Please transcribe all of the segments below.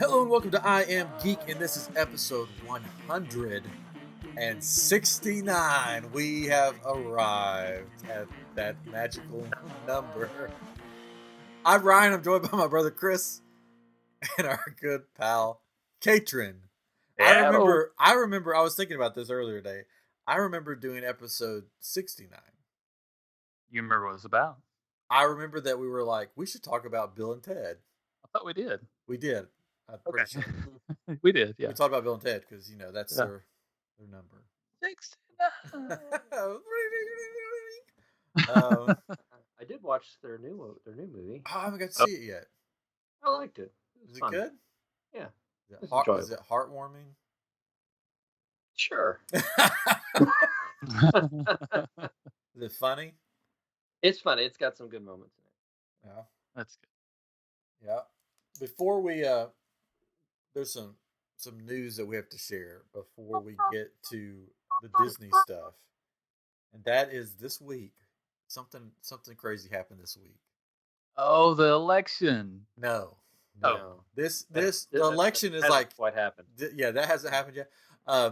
Hello and welcome to I Am Geek, and this is episode 169. We have arrived at that magical number. I'm Ryan. I'm joined by my brother Chris and our good pal Katrin. I remember. I was thinking about this earlier today. I remember doing episode 69. You remember what it was about? I remember that we were like, we should talk about Bill and Ted. I thought we did. We did. I'm pretty sure. We did, yeah. We talked about Bill and Ted because, that's their number. 69. I did watch their new movie. I haven't got to see it yet. I liked it. Is it good? Yeah. Is it heartwarming? Sure. Is it funny? It's funny. It's got some good moments in it. Yeah. That's good. Yeah. Before we there's some news that we have to share before we get to the Disney stuff. And that is this week. Something crazy happened this week. Oh, the election. No. The election is like what happened. That hasn't happened yet.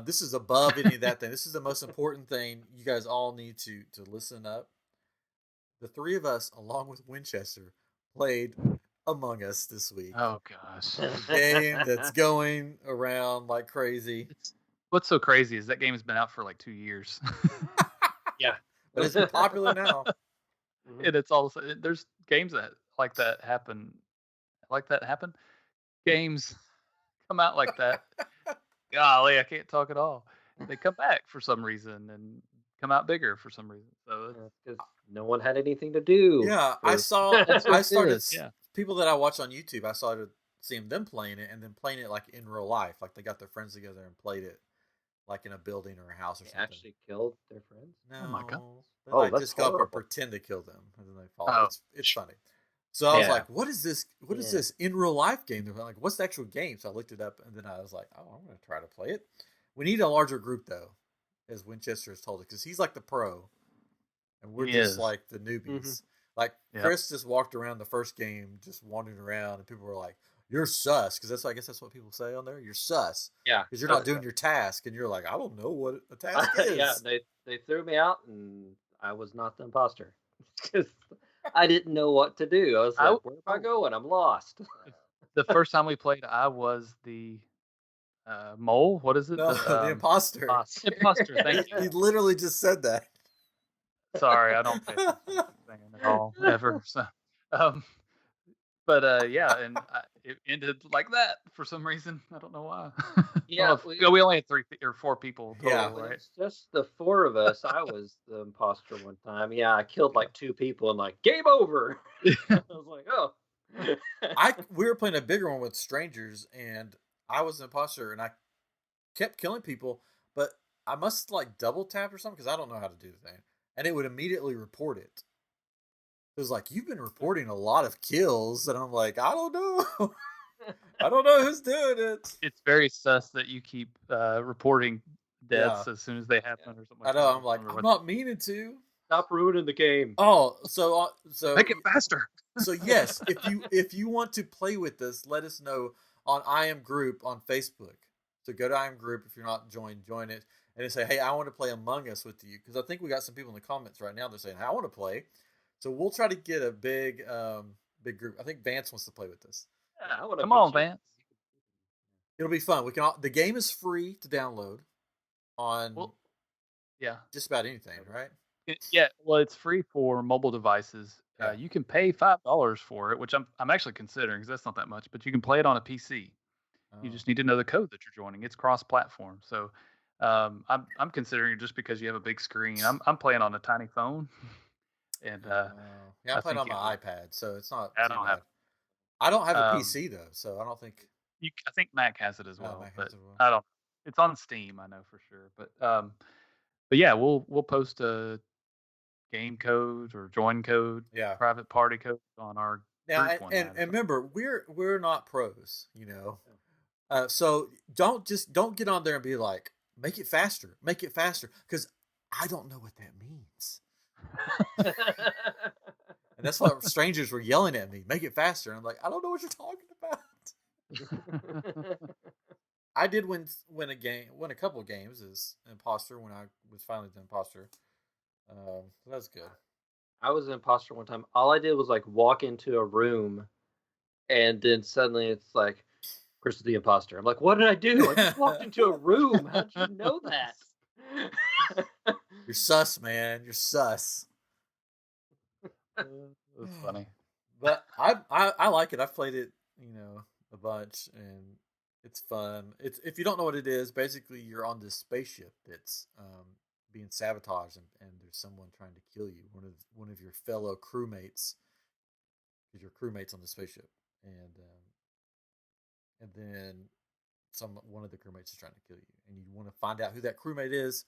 This is above any of that thing. This is the most important thing. You guys all need to listen up. The three of us, along with Winchester, played Among Us this week. Oh gosh. A game that's going around like crazy. What's so crazy is that game has been out for like 2 years. Yeah. But it's popular now. And it's all there's games that happen. Games come out like that. Golly, I can't talk at all. They come back for some reason and come out bigger for some reason. So because no one had anything to do. Yeah, I started people that I watch on YouTube. I started seeing them playing it and then playing it like in real life, like they got their friends together and played it like in a building or a house or something. Actually killed their friends. No, oh my god! They just go up and pretend to kill them and then they fall. Oh. It's funny. So I was like, "What is this? What is this in real life game?" They're like, "What's the actual game?" So I looked it up and then I was like, "Oh, I'm going to try to play it." We need a larger group though, as Winchester has told us, because he's like the pro. And we're just like the newbies. Mm-hmm. Like Chris just walked around the first game, just wandering around, and people were like, "You're sus," because I guess that's what people say on there. You're sus. Yeah, because you're not doing your task, and you're like, "I don't know what a task is." Yeah, they threw me out, and I was not the imposter because I didn't know what to do. I was like, "Where am I going? I'm lost." The first time we played, I was the mole. What is it? No, the imposter. Imposter. Thank you. He literally just said that. Sorry, I don't pay attention at all ever. So, but and it ended like that for some reason. I don't know why. Yeah, we only had 3 or 4 people total, right? It's just the 4 of us. I was the imposter one time. Yeah, I killed like 2 people and like game over. I was like, oh. We were playing a bigger one with strangers, and I was an imposter, and I kept killing people, but I must like double tap or something because I don't know how to do the thing. And it would immediately report it. It was like, "You've been reporting a lot of kills." And I'm like, I don't know. I don't know who's doing it. It's very sus that you keep reporting deaths as soon as they happen or something like that. I know. I'm like, I'm not meaning to. Stop ruining the game. Oh, so make it faster. So yes, if you want to play with this, let us know on I Am Group on Facebook. So go to I Am Group if you're not join it. And they say, "Hey, I want to play Among Us with you," because I think we got some people in the comments right now. They're saying, "I want to play." So we'll try to get a big group. I think Vance wants to play with us. Yeah, come on, Vance. It'll be fun. The game is free to download on just about anything, right? It's free for mobile devices. You can pay $5 for it, which I'm actually considering because that's not that much. But you can play it on a PC. You just need to know the code that you're joining. It's cross-platform, so. I'm considering it just because you have a big screen. I'm playing on a tiny phone, and I'm playing on my iPad, so it's not. I don't have a PC though, so I don't think. I think Mac has it as well, but I don't. It's on Steam, I know for sure. But yeah, we'll post a game code or join code, private party code on our group one. And remember, we're not pros, so don't get on there and be like, make it faster, because I don't know what that means. And that's why strangers were yelling at me, "Make it faster." And I'm like, I don't know what you're talking about. I did win a couple of games as imposter when I was finally the imposter. So that's good. I was an imposter one time. All I did was like walk into a room, and then suddenly it's like, Chris is the imposter. I'm like, what did I do? I just walked into a room. How'd you know that? You're sus, man. You're sus. That's funny. But I like it. I've played it, a bunch, and it's fun. It's if you don't know what it is, basically you're on this spaceship that's being sabotaged, and there's someone trying to kill you. One of your fellow crewmates, because your crewmates on the spaceship, and then one of the crewmates is trying to kill you, and you want to find out who that crewmate is,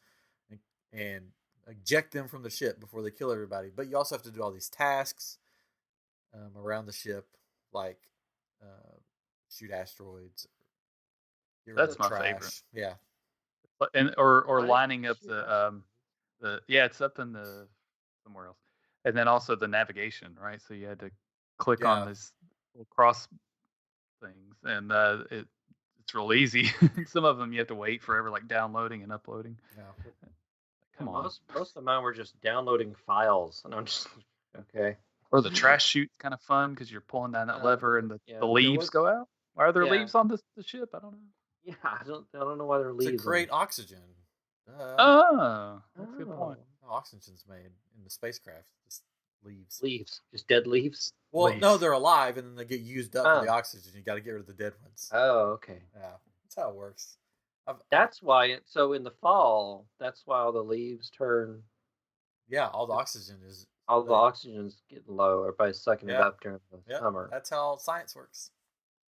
and eject them from the ship before they kill everybody. But you also have to do all these tasks around the ship, like shoot asteroids. That's my favorite. Yeah, or lining up the it's up in the somewhere else, and then also the navigation, right? So you had to click on this little cross things, and it's real easy. Some of them you have to wait forever, like downloading and uploading. Yeah. Come on. Most of mine were just downloading files, and I'm just okay. Or the trash chute's kind of fun because you're pulling down that lever and the leaves go out. Why are there leaves on the ship? I don't know. Yeah, I don't know why they're leaves. It's a great oxygen. That's a good point. Oxygen's made in the spacecraft. Just leaves. Leaves. Just dead leaves? Well, leaves. No, they're alive, and then they get used up for the oxygen. You got to get rid of the dead ones. Oh, okay. Yeah, that's how it works. That's why. So in the fall, that's why all the leaves turn. Yeah, all the oxygen is. All the oxygen's getting low. Everybody's sucking it up during the summer. That's how science works.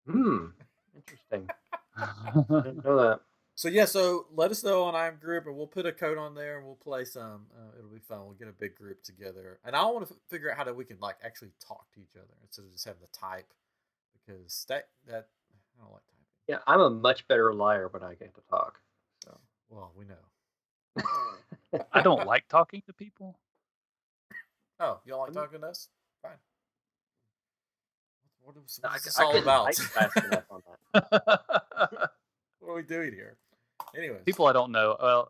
Interesting. I didn't know that. So let us know on iamGroup, and we'll put a code on there, and we'll play some. It'll be fun. We'll get a big group together, and I want to figure out how we can actually talk to each other instead of just having to type, because that I don't like typing. Yeah, I'm a much better liar when I get to talk. So well, we know. I don't like talking to people. Oh, you don't like talking to us? Fine. What's this I all about? Fast enough on that. What are we doing here? Anyways. People I don't know. Well,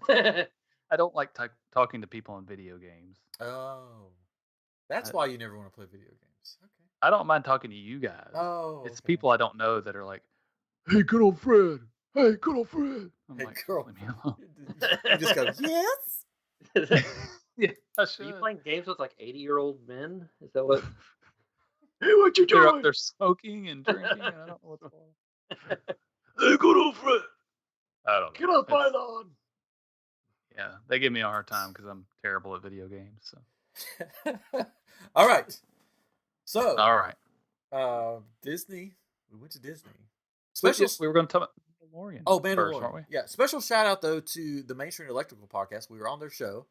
I don't like talking to people in video games. Oh. That's why you never want to play video games. Okay. I don't mind talking to you guys. Oh. It's people I don't know that are like, hey, good old Fred. Hey, good old Fred. I'm like, girl. Leave me alone. You just go, yes? Yeah, I Are should. you playing games with like 80-year-old men? Is that what? Hey, what you doing? They're up there smoking and drinking. And I don't know what's going on. Hey, good old Fred. I don't know. Get up, Python. Yeah, they give me a hard time because I'm terrible at video games. So. All right. So. All right. Disney. We went to Disney. We were going to talk about Mandalorian. Oh, Mandalorian. First, aren't we? Yeah. Special shout out though to the Mainstream Electrical podcast. We were on their show.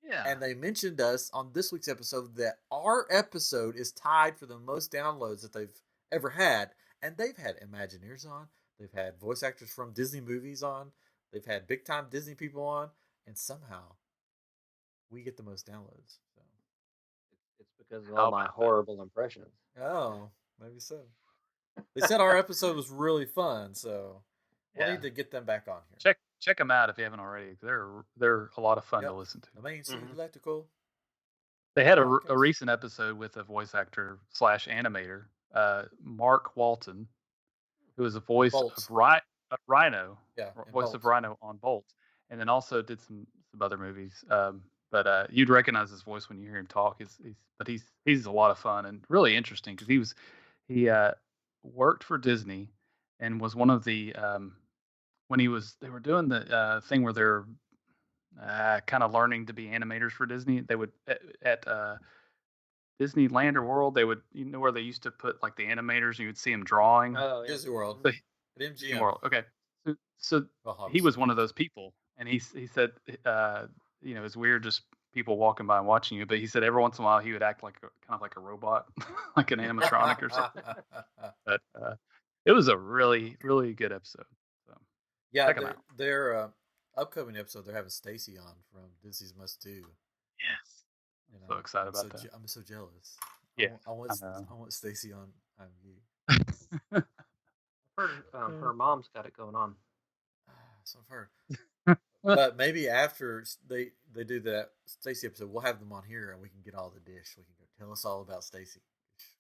Yeah. And they mentioned us on this week's episode that our episode is tied for the most downloads that they've ever had. And they've had Imagineers on. They've had voice actors from Disney movies on. They've had big time Disney people on. And somehow we get the most downloads. So it's because of all my horrible impressions. Oh, maybe so. They said our episode was really fun, so we'll need to get them back on here. Check them out if you haven't already. They're a lot of fun to listen to. The Mainstream Electrical. They had a recent episode with a voice actor / animator, Mark Walton, who was a voice of Rhino. Yeah, voice of Rhino on Bolt, and then also did some other movies. But you'd recognize his voice when you hear him talk. He's a lot of fun and really interesting because he worked for Disney and was one of the when they were doing the thing where they're kind of learning to be animators for Disney. They would at Disneyland or World, they would, where they used to put like the animators and you would see them drawing. Oh, yeah. Disney World. So, Disney World. Okay. So he was one of those people, and he said, it's weird just people walking by and watching you, but he said every once in a while he would act like kind of like a robot, like an animatronic or something. But it was a really, really good episode. So yeah, their upcoming episode, they're having Stacy on from Disney's Must Do. Yes. So excited about that. I'm so jealous. Yeah. I want Stacy on iamGEEK. I've heard her mom's got it going on. So I've heard. But maybe after they do that Stacy episode, we'll have them on here and we can get all the dish. We can go tell us all about Stacy.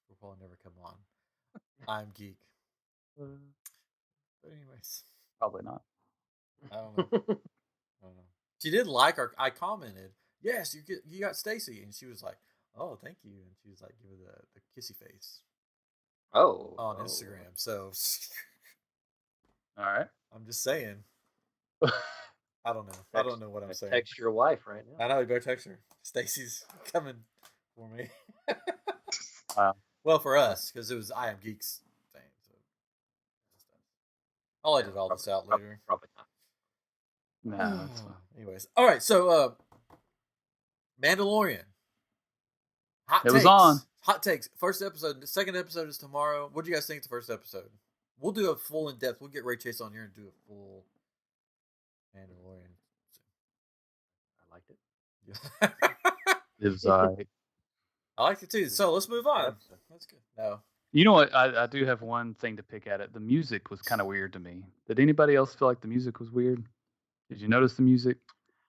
We'll probably never come on. I'm Geek. But anyways, Probably not. I don't know. She did like our. I commented, yes, you got Stacy, and she was like, oh, thank you, and she was like, give her the kissy face. On Instagram. So, all right. I'm just saying. I don't know. I don't know what I'm saying. Text your wife right now. I know. You better text her. Stacy's coming for me. Wow. Well, for us, because it was I Am Geek's thing. So I'll edit all this out later. Probably not. No, that's fine. Anyways, all right. So, Mandalorian. It was on. Hot takes. First episode. The second episode is tomorrow. What do you guys think of the first episode? We'll do a full in depth. We'll get Ray Chase on here and do a full Mandalorian. I liked it. It was I liked it too. So let's move on. That's good. No. You know what? I do have one thing to pick at it. The music was kind of weird to me. Did anybody else feel like the music was weird? Did you notice the music?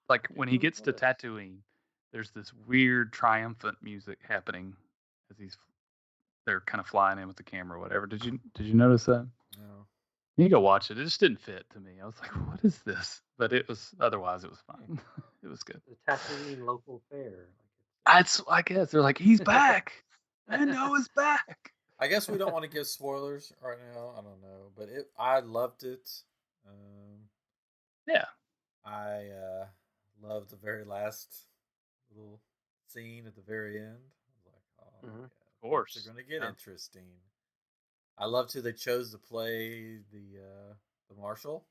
Like when he gets to Tatooine, there's this weird triumphant music happening as they're kind of flying in with the camera or whatever. Did you notice that? No. You can go watch it. It just didn't fit to me. I was like, what is this? But otherwise it was fine. It was good. The Tatooine local fair. I guess they're like, he's back. Mando is back. I guess we don't want to give spoilers right now. I don't know, but I loved it. Yeah. I loved the very last little scene at the very end. I was like, oh, yeah, of course, they're going to get interesting. I loved who they chose to play the marshal,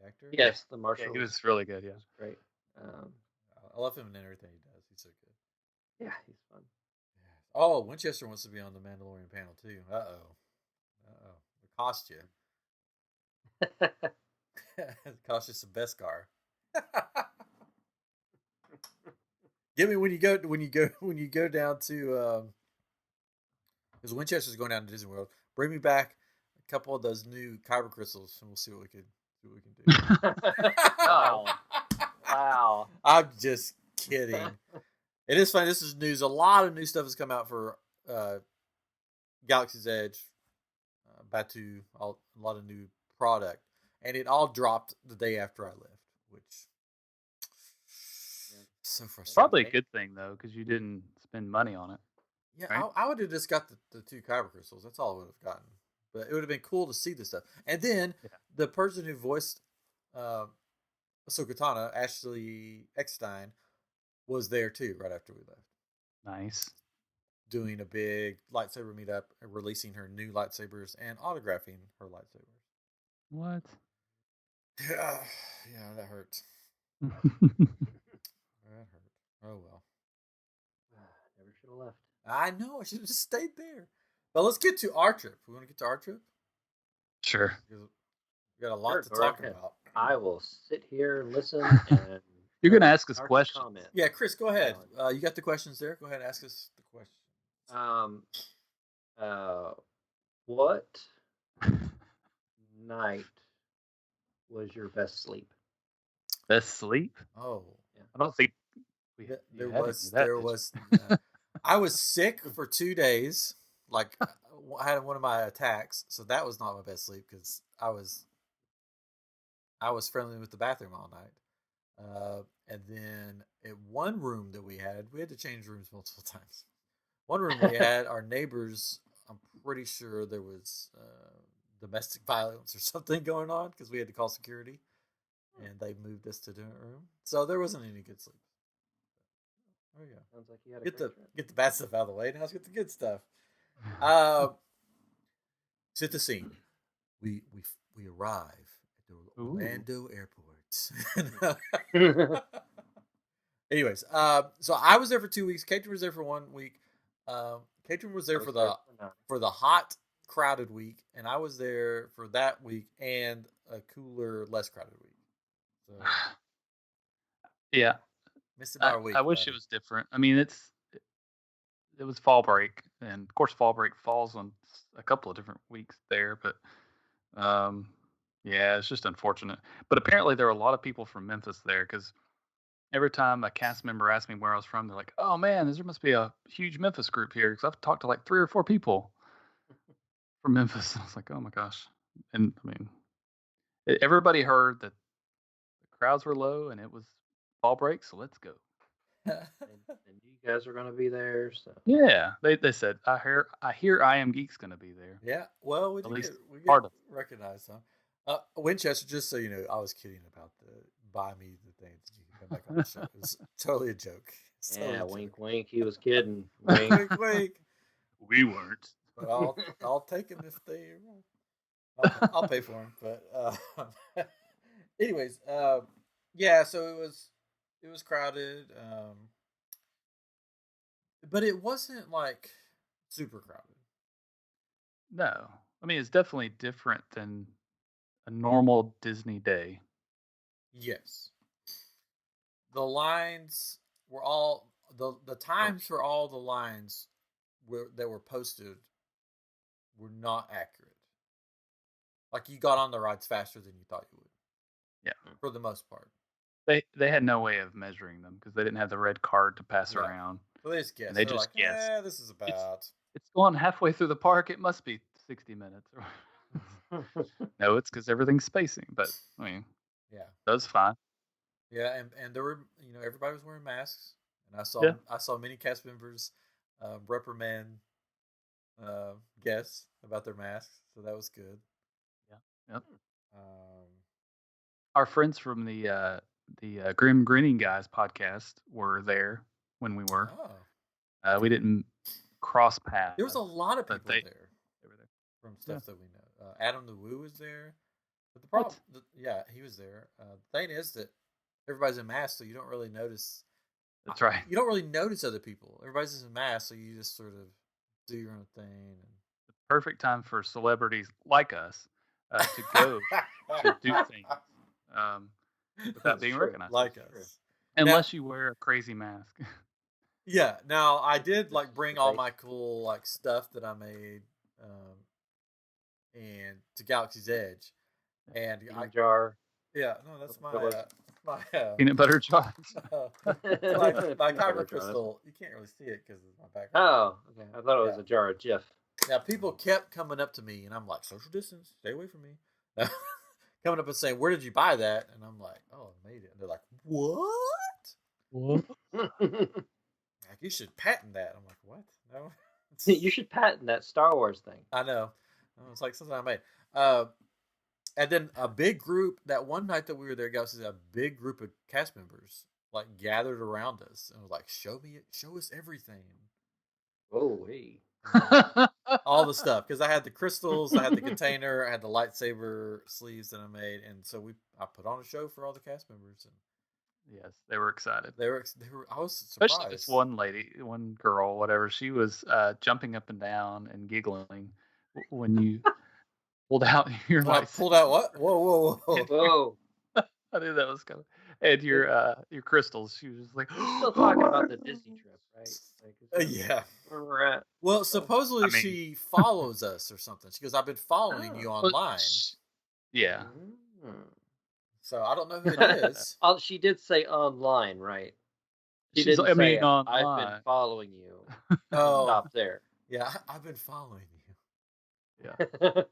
the actor. Yes, the marshal. Yeah, he was really good. Yeah, great. I love him in everything he does. He's so good. Yeah, he's fun. Oh, Winchester wants to be on the Mandalorian panel too. It cost you. It cost you some Beskar. Give me when you go down to because Winchester's going down to Disney World. Bring me back a couple of those new kyber crystals, and we'll see what we can do. Wow! I'm just kidding. It is funny. This is news. A lot of new stuff has come out for Galaxy's Edge, Batu. A lot of new product, and it all dropped the day after I left, which so frustrating. Probably a good thing though, because you didn't spend money on it. Yeah, right? I would have just got the two kyber crystals. That's all I would have gotten. But it would have been cool to see this stuff. And then the person who voiced Ahsoka Tano, Ashley Eckstein, was there too right after we left. Nice. Doing a big lightsaber meetup, releasing her new lightsabers and autographing her lightsabers. What? Yeah, that hurt. That hurt. Oh well. Never should have left. I know. I should have just stayed there. But let's get to our trip. We want to get to our trip? Sure. We got a lot to talk about. I will sit here and listen. And you're going to ask us questions. Comment. Yeah, Chris, go ahead. You got the questions there. Go ahead and ask us the questions. What night was your best sleep? Best sleep? Oh, yeah. I don't think there was. I was sick for 2 days. Like I had one of my attacks, so that was not my best sleep because I was friendly with the bathroom all night. And then at one room that we had to change rooms multiple times. One room we had, our neighbors, I'm pretty sure there was domestic violence or something going on because we had to call security, and they moved us to a different room. So there wasn't any good sleep. There you go. Sounds like you had a get the bad stuff out of the way. Now let's get the good stuff. Set the scene. We arrive at the Orlando airport. Anyways, so I was there for 2 weeks. Katrin was there for 1 week. Katrin was there for the hot, crowded week, and I was there for that week and a cooler, less crowded week. So, yeah. Missed about a week. I wish it was different. I mean, it was fall break, and of course fall break falls on a couple of different weeks there, but yeah, it's just unfortunate. But apparently there were a lot of people from Memphis there because every time a cast member asked me where I was from, they're like, "Oh man, there must be a huge Memphis group here." Because I've talked to like 3 or 4 people from Memphis. I was like, "Oh my gosh!" And I mean, everybody heard that the crowds were low and it was fall break, so let's go. And you guys are going to be there, so Yeah, they said I hear I Am Geek's going to be there. Yeah, well, we At did least we get part of it. recognized, huh? Winchester, just so you know, I was kidding about the buy me the thing that you can come back on the show. It was totally a joke. It's totally yeah, a wink, joke. wink. He was kidding. Wink. Wink, wink. We weren't. But I'll take them if they. I'll pay for them. But anyways, yeah. So it was crowded, but it wasn't like super crowded. No, I mean it's definitely different than a normal Disney day. Yes, the lines were all the times for all the lines that were posted were not accurate. Like you got on the rides faster than you thought you would. Yeah, for the most part. They had no way of measuring them because they didn't have the red card to pass Right. around. So they just guessed. And they They're just like, guessed. this is about. It's going halfway through the park. It must be 60 minutes. No, it's because everything's spacing. But I mean, Yeah. that's fine. Yeah, and there were everybody was wearing masks, and Yeah. I saw many cast members reprimand guests about their masks, so that was good. Yeah. Yep. Um, Our friends from the Grim Grinning Guys podcast were there when we were. We didn't cross paths. There was a lot of but people there. They were there. From stuff that we know. Adam the Woo was there. But the problem, yeah, he was there. The thing is that everybody's in masks, so you don't really notice. That's right. You don't really notice other people. Everybody's in masks, so you just sort of do your own thing. The perfect time for celebrities like us to go to do things without being recognized. Like us. Unless you wear a crazy mask. Yeah. Now, I did like bring all my cool like stuff that I made and to Galaxy's Edge. And jar. Yeah, no, that's my peanut butter jar. my kyber crystal. You can't really see it because of my background. Oh, okay. I thought it was a jar of Jif. Now people kept coming up to me, and I'm like, social distance, stay away from me. Coming up and saying, "Where did you buy that?" And I'm like, "Oh, I made it." And they're like, "What? Like you should patent that." I'm like, "What? No." You should patent that Star Wars thing. I know. It's like something I made. And then a big group, that one night that we were there, guys, a big group of cast members like gathered around us and was like, show us everything. Oh, hey. All the stuff. Because I had the crystals, I had the container, I had the lightsaber sleeves that I made. And so I put on a show for all the cast members. And yes, they were excited. They were. I was surprised. Especially this one girl, whatever. She was jumping up and down and giggling when you pulled out your lightsaber. Pulled out what? Whoa. Whoa. I knew that was coming. And your crystals. She was just like, still talking about the Disney trip, right? Like, yeah. Where we're at. Well, supposedly she follows us or something. She goes, "I've been following you online." Yeah. So I don't know who it is. She did say online, right? She didn't say, online. I've been following you. Oh, stop there. Yeah, I've been following you. Yeah.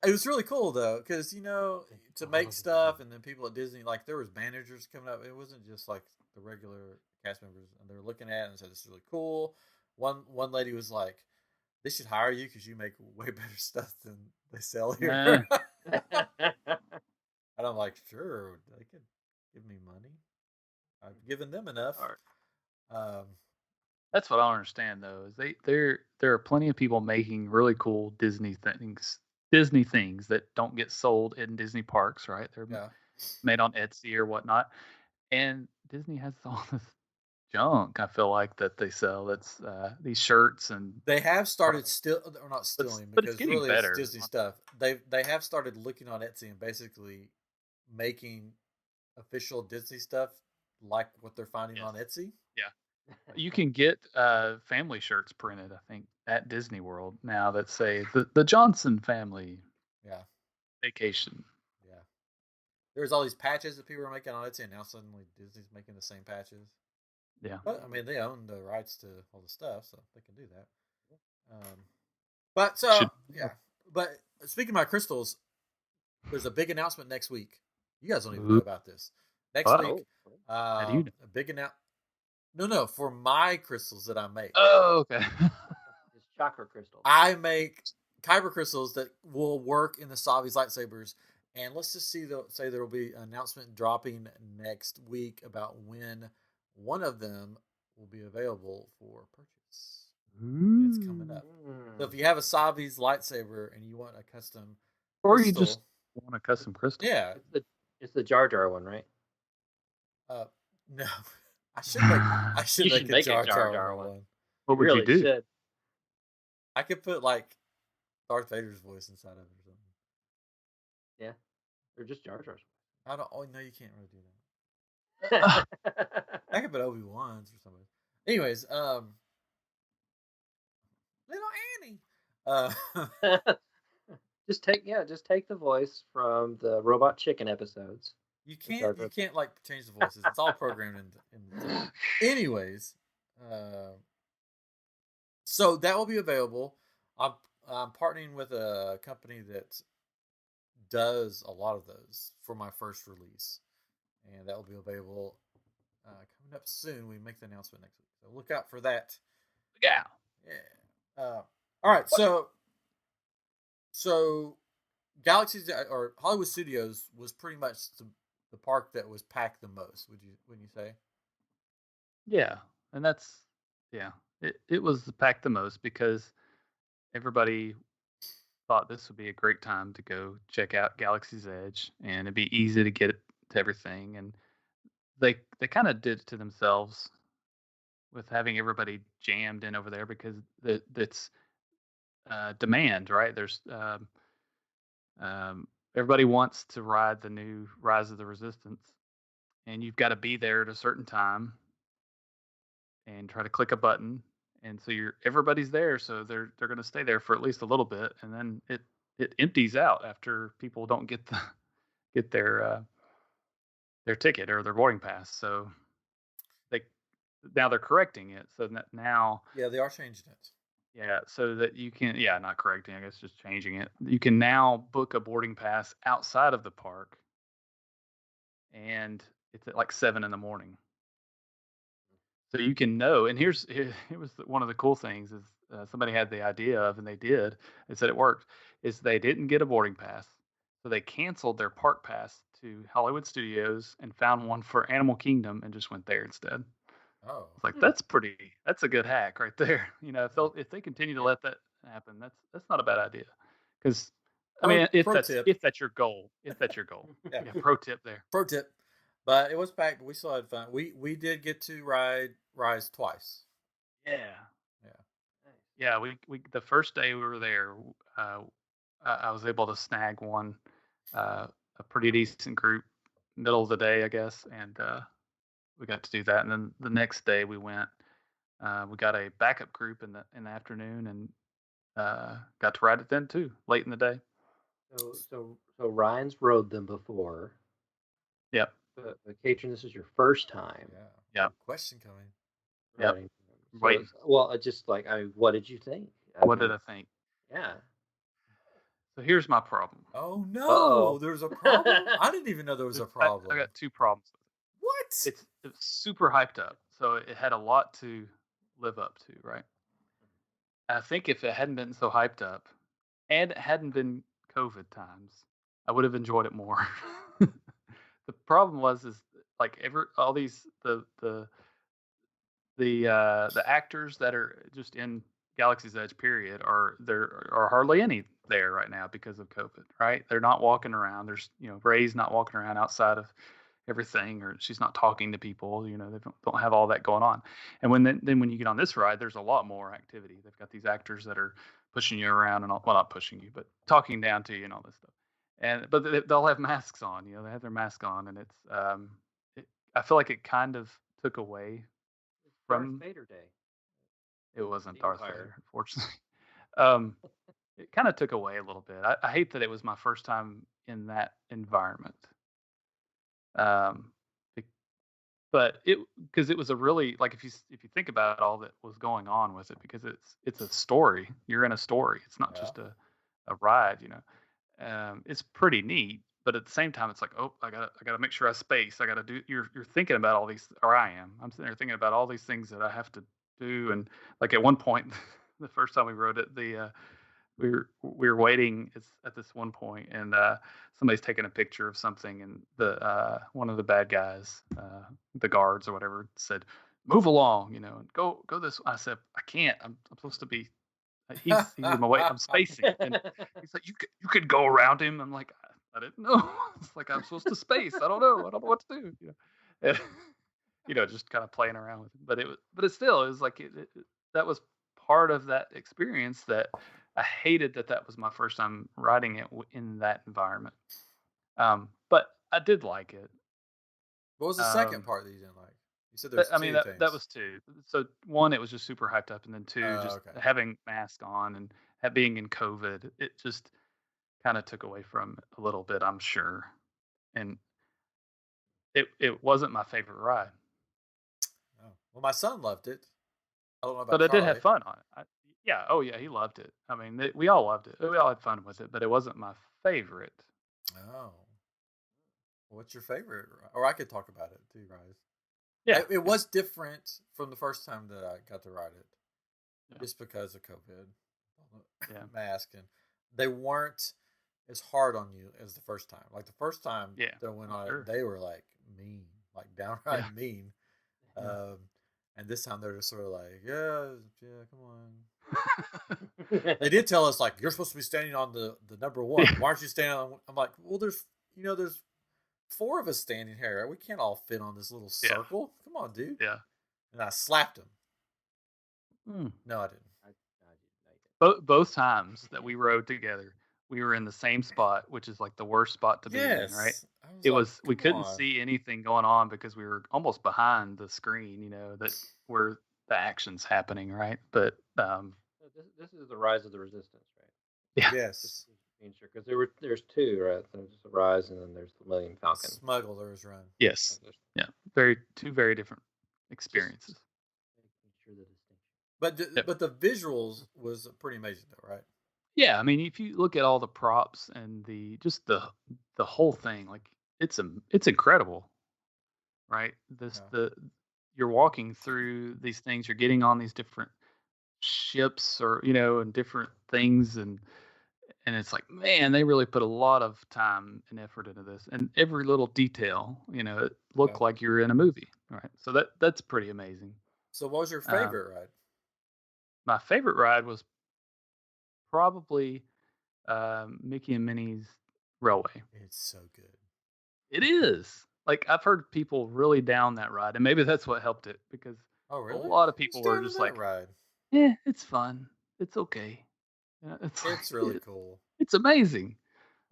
It was really cool though, because to make stuff, and then people at Disney, like there was managers coming up. It wasn't just like the regular cast members, and they were looking at it and said, "This is really cool." One lady was like, "They should hire you because you make way better stuff than they sell here." And I'm like, "Sure, they could give me money. I've given them enough." That's what I don't understand though. Is there are plenty of people making really cool Disney things that don't get sold in Disney parks, right? They're made on Etsy or whatnot, and Disney has all this junk. I feel like that they sell. That's these shirts, and they have started not stealing, but because it's getting really better. It's Disney stuff. They have started looking on Etsy and basically making official Disney stuff like what they're finding on Etsy. Yeah. You can get family shirts printed, I think, at Disney World now that say the Johnson family Yeah, vacation. yeah. There's all these patches that people are making on Etsy, and now suddenly Disney's making the same patches. Yeah. But I mean, they own the rights to all the stuff, so they can do that. But so yeah. But speaking of my crystals, there's a big announcement next week. You guys don't even know about this. Next week, How do you know? a big announcement. No, for my crystals that I make. Oh, okay. It's chakra crystals. I make kyber crystals that will work in the Savi's lightsabers. And let's just say there will be an announcement dropping next week about when one of them will be available for purchase. It's coming up. So if you have a Savi's lightsaber and you want a custom or crystal, you just want a custom crystal. Yeah. It's the Jar Jar one, right? No. I should make a Jar Jar one. What would you do? Should. I could put like Darth Vader's voice inside of it or something. Yeah. They're just Jar Jars. I don't. Oh no, you can't really do that. I could put Obi-Wan's or something. Anyways, little Annie. Just take the voice from the Robot Chicken episodes. You can't like change the voices. It's all programmed in anyways. So that will be available. I'm partnering with a company that does a lot of those for my first release, and that will be available coming up soon. We make the announcement next week, so look out for that. Yeah. All right. So Galaxy's or Hollywood Studios was pretty much the park that was packed the most. Wouldn't you say? Yeah, and that's it was packed the most because everybody thought this would be a great time to go check out Galaxy's Edge, and it'd be easy to get to everything. And they kind of did it to themselves with having everybody jammed in over there because that's demand, right? There's everybody wants to ride the new Rise of the Resistance, and you've got to be there at a certain time and try to click a button. And so everybody's there, so they're going to stay there for at least a little bit, and then it empties out after people don't get their ticket or their boarding pass. So they're correcting it so that now they are changing it. Yeah, so that you can not correcting, I guess just changing it. You can now book a boarding pass outside of the park, and it's at like 7 a.m. So you can know, and it was one of the cool things is somebody had the idea of, and they said it worked, is they didn't get a boarding pass. So they canceled their park pass to Hollywood Studios and found one for Animal Kingdom and just went there instead. Oh, it's like that's a good hack right there. If they continue to let that happen, that's not a bad idea. Because I mean, if that's your goal, yeah. Pro tip there. Pro tip. But it was packed, but we still had fun. We did get to ride Rise twice. Yeah. We the first day we were there, I was able to snag one, a pretty decent group, middle of the day, I guess, and we got to do that. And then the next day we went. We got a backup group in the afternoon, and got to ride it then too, late in the day. So Ryan's rode them before. Yep. But Katrin, this is your first time. Yeah. Question coming. Yep. Wait. Well, just like what did you think? What did I think? Yeah. So here's my problem. Oh no, there's a problem. I didn't even know there was a problem. I got two problems. What? It's super hyped up, so it had a lot to live up to, right? I think if it hadn't been so hyped up, and it hadn't been COVID times, I would have enjoyed it more. The problem is like all these the actors that are just in Galaxy's Edge period there are hardly any there right now because of COVID, right? They're not walking around. There's Rey's not walking around outside of everything, or she's not talking to people. They don't have all that going on. And when you get on this ride, there's a lot more activity. They've got these actors that are pushing you around and not pushing you, but talking down to you and all this stuff. But they'll have masks on. They have their mask on, and it's I feel like it kind of took away from Darth Vader Day. It wasn't The Darth Empire. Vader, unfortunately. Um, it kind of took away a little bit. I hate that it was my first time in that environment. Um, be- but because it was a really, like, if you think about all that was going on with it, because it's a story. You're in a story. It's not Yeah. just a ride. It's pretty neat. But at the same time, it's like, oh, I gotta make sure I space. I gotta do. You're thinking about all these, or I am. I'm sitting there thinking about all these things that I have to do. And like at one point, the first time we rode it, we were waiting at this one point, and somebody's taking a picture of something, and the one of the bad guys, the guards or whatever, said, "Move along, and go this." I said, "I can't. I'm supposed to be." He's in my way. I'm spacing, and he's like, "You could go around him." I'm like, I didn't know. It's like I'm supposed to space. I don't know. I don't know what to do. And, just kind of playing around with it. But it was like that was part of that experience that I hated that was my first time riding it in that environment. But I did like it. What was the second part that you didn't like? You said there's two things. That was two. So one, it was just super hyped up, and then two, just okay. having mask on and being in COVID, it just kind of took away from it a little bit, I'm sure. And it wasn't my favorite ride. Oh. Well, my son loved it. I don't know about But I did have Charlie. fun on it. Oh yeah, he loved it. I mean, we all loved it. We all had fun with it, but it wasn't my favorite. Oh. What's your favorite? Or I could talk about it too, Rise. Yeah, It was different from the first time that I got to ride it. Yeah. Just because of COVID. Yeah. Mask, and they weren't as hard on you as the first time. Like the first time that I went on it, they were like mean, like downright mean. And this time they're just sort of like, yeah, come on. They did tell us, like, you're supposed to be standing on the number one. Why aren't you standing on? I'm like, well, there's 4 of us standing here. We can't all fit on this little circle. Come on, dude. Yeah. And I slapped him. No, I didn't. Both times that we rode together, we were in the same spot, which is like the worst spot to be in, right? We couldn't see anything going on because we were almost behind the screen, that where the action's happening, right? But this is the Rise of the Resistance, right? Yeah. Yes. Because there's 2, right? There's the Rise, and then there's the Millennium Falcon. Smuggler's Run. Yes. Yeah. Two very different experiences. But the visuals was pretty amazing, though, right? Yeah, I mean, if you look at all the props and the whole thing, like it's incredible, right? You're walking through these things, you're getting on these different ships, or and different things, and it's like, man, they really put a lot of time and effort into this, and every little detail, it looked like you're in a movie, right? So that's pretty amazing. So, what was your favorite ride? My favorite ride was probably Mickey and Minnie's Railway. It's so good. It is. Like, I've heard people really down that ride, and maybe that's what helped it, because a lot of people were just like, ride. Yeah, it's fun. It's okay. It's really cool. It's amazing.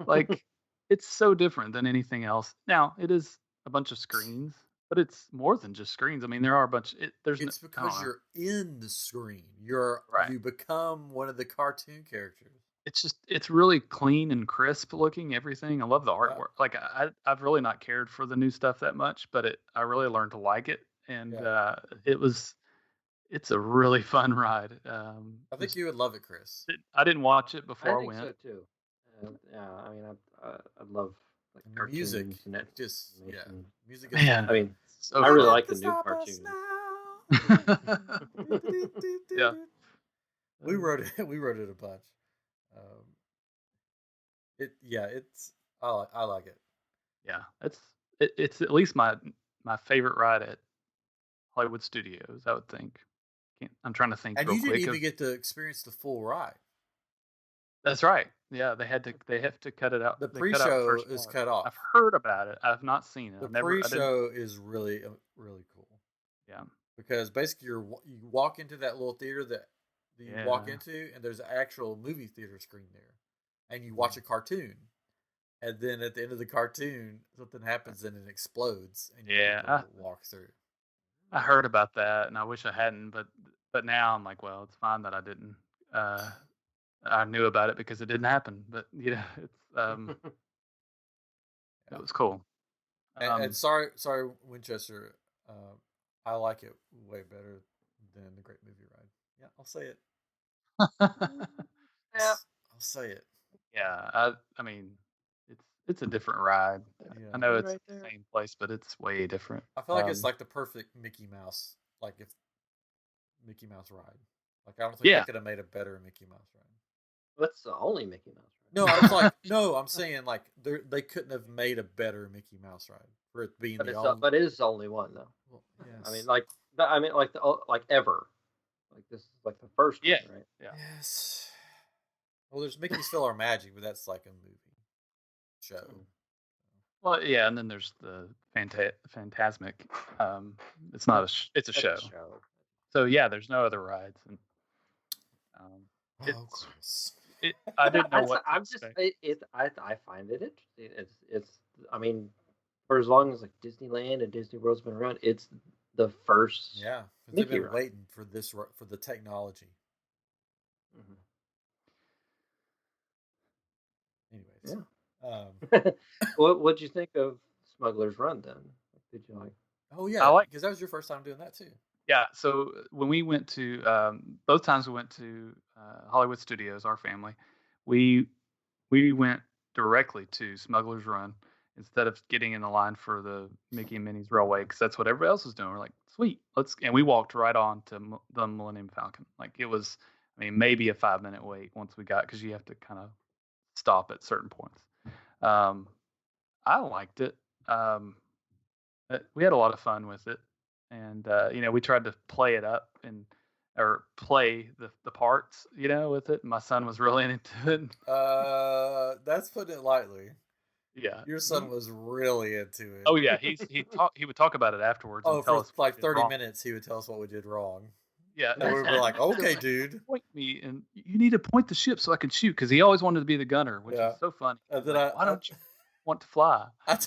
Like, it's so different than anything else. Now, it is a bunch of screens, but it's more than just screens. I mean, there are a bunch. It's because you're in the screen. You become one of the cartoon characters. It's really clean and crisp looking, everything. I love the artwork. Like, I've really not cared for the new stuff that much, but I really learned to like it, and it's a really fun ride. I think you would love it, Chris. I didn't watch it before I went. I think so too. I mean, I love like music. And music. Man, I mean, I really like the new cartoon. Yeah, we wrote it a bunch. I like it. Yeah, it's at least my favorite ride at Hollywood Studios, I would think. I'm trying to think. And you didn't even get to experience the full ride. That's right. Yeah, they have to cut it out. The pre-show is cut off. I've heard about it. I've not seen it. The pre-show is really, really cool. Yeah, because basically you walk into that little theater that you walk into, and there's an actual movie theater screen there, and you watch a cartoon, and then at the end of the cartoon, something happens and it explodes, and you walk through. I heard about that, and I wish I hadn't, but now I'm like, well, it's fine that I didn't. I knew about it because it didn't happen, but it's Yeah. it was cool. And sorry, Winchester. I like it way better than the Great Movie Ride. Yeah, I'll say it. Yeah. I'll say it. Yeah, I mean, it's a different ride. Yeah. I know You're it's right the there. same place, but it's way different. I feel like it's like the perfect Mickey Mouse. Like if Mickey Mouse ride. Like I don't think they Yeah. could have made a better Mickey Mouse ride. That's the only Mickey Mouse ride. No, I was like, no, I'm saying like they couldn't have made a better Mickey Mouse ride for it being But the it's only. but it is the only one though. Well, yes. I mean, like ever. Like this is like the first Yeah. one, right? Yeah. Yes. Well, there's Mickey's Filler Magic, but that's like a movie show. Well, yeah, and then there's the Phantasmic. It's not it's a show. So yeah, there's no other rides, and Chris. I didn't know what to expect. I find it interesting. It's I mean, for as long as like Disneyland and Disney World's been around, it's the first. Yeah, they've been waiting for this for the technology. Anyways, yeah. What'd you think of Smuggler's Run then? Did you like? Oh yeah, because that was your first time doing that too. Yeah, so when we went to both times we went to Hollywood Studios, our family, we went directly to Smuggler's Run instead of getting in the line for the Mickey and Minnie's Railway, because that's what everybody else was doing. We're like, sweet, and we walked right on to the Millennium Falcon. Like it was, I mean, maybe a 5-minute wait once we got, because you have to kind of stop at certain points. I liked it. We had a lot of fun with it, and we tried to play it up or play the parts, with it. My son was really into it. That's putting it lightly. Yeah, your son was really into it. Oh yeah, he would talk about it afterwards. Oh, and tell for us like 30 minutes, he would tell us what we did wrong. Yeah, and we were like, okay, dude, point me, and you need to point the ship so I can shoot, because he always wanted to be the gunner, which is so funny. And then why don't you want to fly? I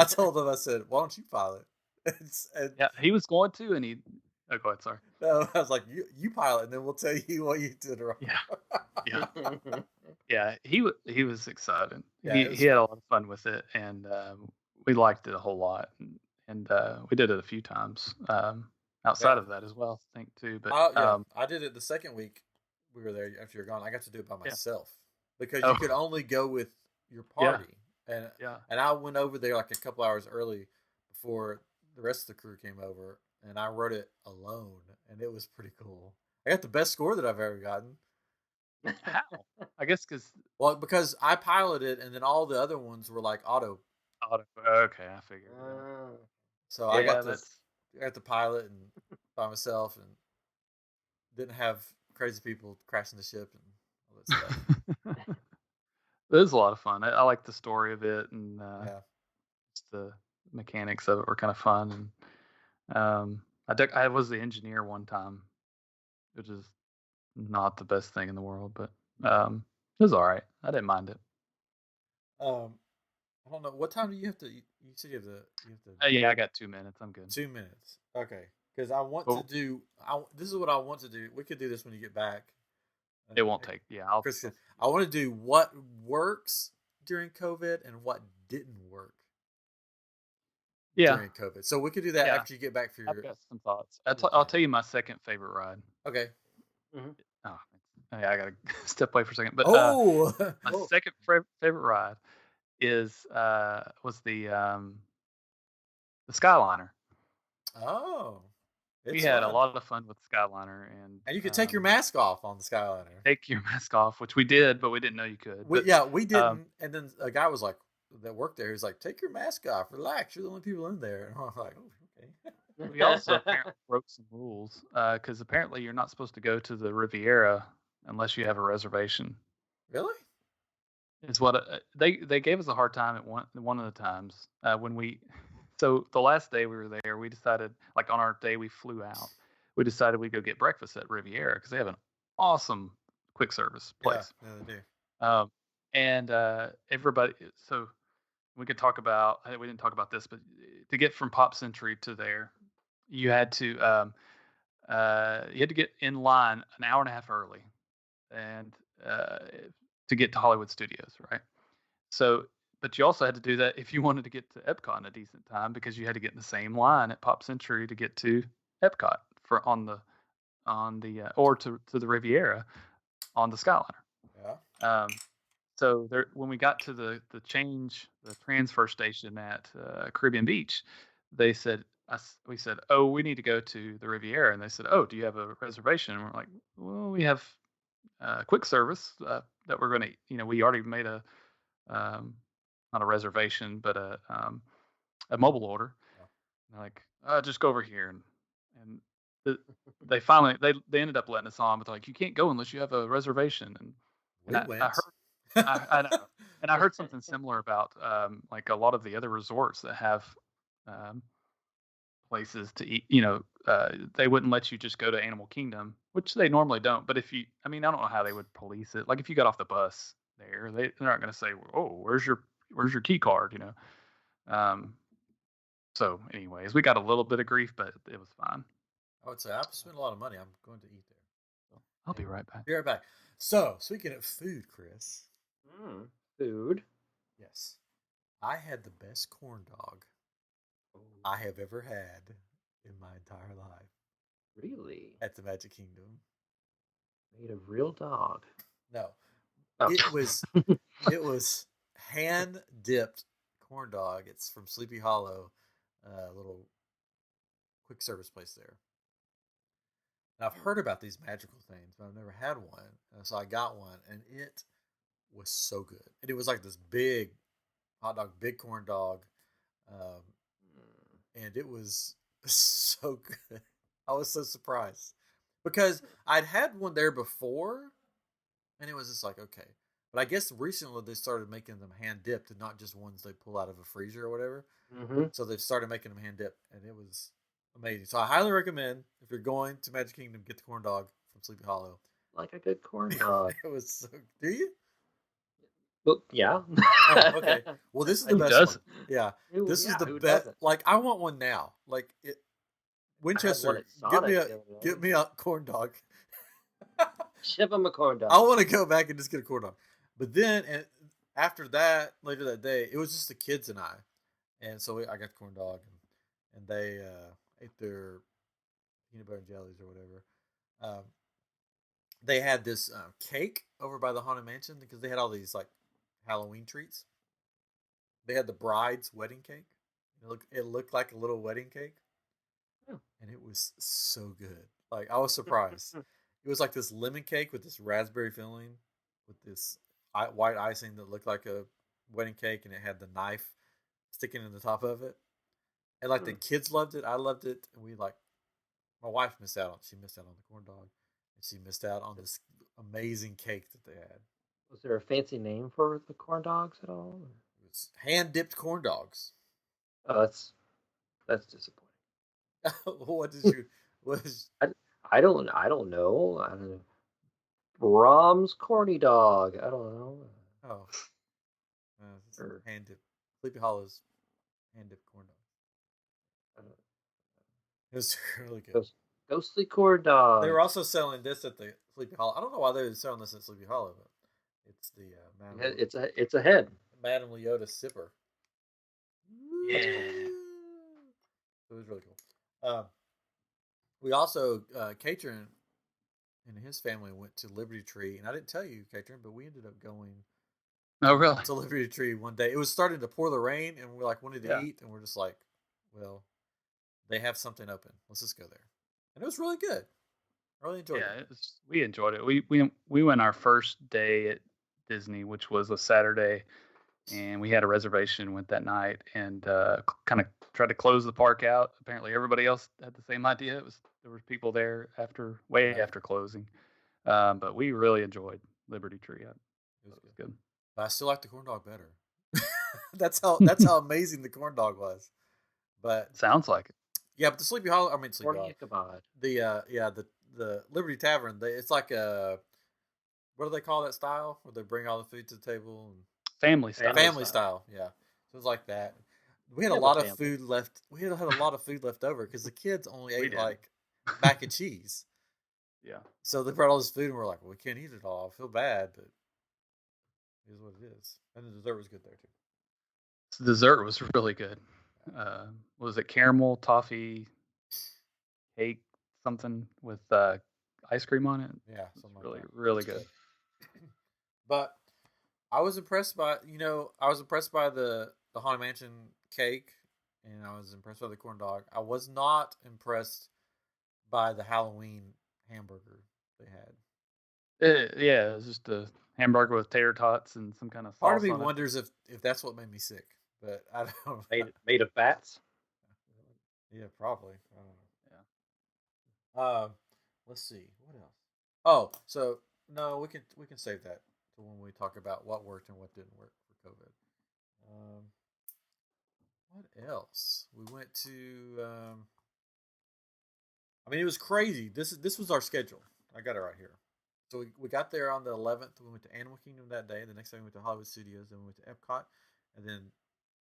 told him, I said, why don't you pilot? Yeah, he was going to, and he. Oh, go ahead. Sorry. No, I was like, you pilot, and then we'll tell you what you did wrong. Yeah. Yeah, he was excited. Yeah, he had a lot of fun with it, and we liked it a whole lot, and we did it a few times outside of that as well, I think too. But I did it the second week we were there after you're gone. I got to do it by myself because you could only go with your party, and I went over there like a couple hours early before the rest of the crew came over, and I rode it alone, and it was pretty cool. I got the best score that I've ever gotten. How? I guess because I piloted, and then all the other ones were like auto. Okay, I figured. So I got the pilot and by myself, and didn't have crazy people crashing the ship and all that stuff. It was a lot of fun. I like the story of it, and just the mechanics of it were kind of fun. And I was the engineer one time, which is not the best thing in the world, but it was all right. I didn't mind it. I don't know. What time do you have to? You said you have to. Yeah, I got 2 minutes. I'm good. 2 minutes. Okay, because I want to do. This is what I want to do. We could do this when you get back. It won't take. Yeah, Kristen, I want to do what works during COVID and what didn't work. During COVID, so we could do that after you get back for your. I've got some thoughts. I'll tell you my second favorite ride. Okay. Mm-hmm. Oh, yeah, I gotta step away for a second. But my second favorite ride was the Skyliner. Oh, we had a lot of fun with Skyliner, and you could take your mask off on the Skyliner. Take your mask off, which we did, but we didn't know you could. We didn't. And then a guy was like, that worked there. He's like, take your mask off, relax. You're the only people in there. And I was like, oh, okay. We also apparently broke some rules because apparently you're not supposed to go to the Riviera unless you have a reservation. Really? Is what they gave us a hard time at one of the times when we. So the last day we were there, we decided, like on our day we flew out, we decided we'd go get breakfast at Riviera because they have an awesome quick service place. Yeah, they do. And everybody, so we could talk about, we didn't talk about this, but to get from Pop Century to there, you had to get in line an hour and a half early, and to get to Hollywood Studios, right? So, but you also had to do that if you wanted to get to Epcot in a decent time, because you had to get in the same line at Pop Century to get to Epcot for on the or to the Riviera on the Skyliner. Yeah. So there, when we got to the transfer station at Caribbean Beach, they said we said, oh, we need to go to the Riviera, and they said, oh, do you have a reservation? And we're like, well, we have quick service that we're going to, we already made a not a reservation, but a mobile order. Yeah. And they're like, just go over here, and they finally they ended up letting us on, but they're like, you can't go unless you have a reservation. And I heard I know, and I heard something similar about like a lot of the other resorts that have um, places to eat. They wouldn't let you just go to Animal Kingdom, which they normally don't. But if you, I mean, I don't know how they would police it. Like if you got off the bus there, they're not going to say, "Oh, where's your key card?" So, anyways, we got a little bit of grief, but it was fine. I would say I've spent a lot of money. I'm going to eat there. So, I'll be right back. Be right back. So, speaking of food, Chris. Food? Yes. I had the best corn dog I have ever had in my entire life. Really? At the Magic Kingdom. Made of real dog? No. Oh. It was hand dipped corn dog. It's from Sleepy Hollow, little quick service place there. Now, I've heard about these magical things, but I've never had one. And so I got one, and it was so good. And it was like this big hot dog, big corn dog. And it was so good. I was so surprised because I'd had one there before, and it was just like, okay. But I guess recently they started making them hand dipped and not just ones they pull out of a freezer or whatever. Mm-hmm. So they've started making them hand dipped, and it was amazing. So I highly recommend, if you're going to Magic Kingdom, get the corn dog from Sleepy Hollow. Like a good corn dog. It was so. Do you? Well, yeah. Oh, okay. Well, this is the best one. Yeah, this is the best. Like, I want one now. Like it. Winchester, get me a corn dog. Ship him a corn dog. I want to go back and just get a corn dog. But then, and after that, later that day, it was just the kids and I. And so I got the corn dog, and they ate their peanut butter and jellies or whatever. They had this cake over by the Haunted Mansion because they had all these like Halloween treats. They had the bride's wedding cake. It looked like a little wedding cake. And it was so good. Like, I was surprised. It was like this lemon cake with this raspberry filling with this white icing that looked like a wedding cake, and it had the knife sticking in the top of it. And like the kids loved it. I loved it. And my wife missed out on the corn dog. And she missed out on this amazing cake that they had. Was there a fancy name for the corn dogs at all? It was hand-dipped corn dogs. Oh, that's disappointing. What did you? I don't know. I don't know. Brahms corny dog. I don't know. Oh, hand dipped. Sleepy Hollow's hand dipped corn dog. It was really good. Ghostly corn dog. They were also selling this at the Sleepy Hollow. I don't know why they were selling this at Sleepy Hollow, but it's the it's a head. Madame Leota sipper. Yeah. It was really cool. We also, Katrin and his family went to Liberty Tree, and I didn't tell you, Katrin, but we ended up going. Oh, really? To Liberty Tree one day. It was starting to pour the rain, and we wanted to eat, and we're just like, well, they have something open. Let's just go there. And it was really good. I really enjoyed it. We enjoyed it. We went our first day at Disney, which was a Saturday, and we had a reservation, went that night, and kind of tried to close the park out. Apparently everybody else had the same idea. There was people there after closing, but we really enjoyed Liberty Tree. It was good. But I still like the corn dog better. that's how amazing the corn dog was. But sounds like it. Yeah, but the Sleepy Hollow. I mean, Sleepy Hollow. The Liberty Tavern. It's like a, what do they call that style where they bring all the food to the table? And family style. Family style. Yeah. So it's like that. We had a lot of food left. We had a lot of food left over because the kids only ate like mac and cheese. Yeah. So they brought all this food, and we're like, well, we can't eat it all. I feel bad, but it is what it is. And the dessert was good there too. The dessert was really good. Was it caramel toffee cake something with ice cream on it? Yeah, something really, like that. really good. But I was impressed by the Haunted Mansion cake, and I was impressed by the corn dog. I was not impressed by the Halloween hamburger they had. Yeah, it was just a hamburger with tater tots and some kind of sauce. Part of me wonders if that's what made me sick, but I don't know. Made of fats? Yeah, probably. I don't know. Yeah. Let's see what else. Oh, so no, we can save that to when we talk about what worked and what didn't work for COVID. What else? We went to. I mean, it was crazy. This was our schedule. I got it right here. So we got there on the 11th. We went to Animal Kingdom that day. The next day we went to Hollywood Studios. Then we went to Epcot. And then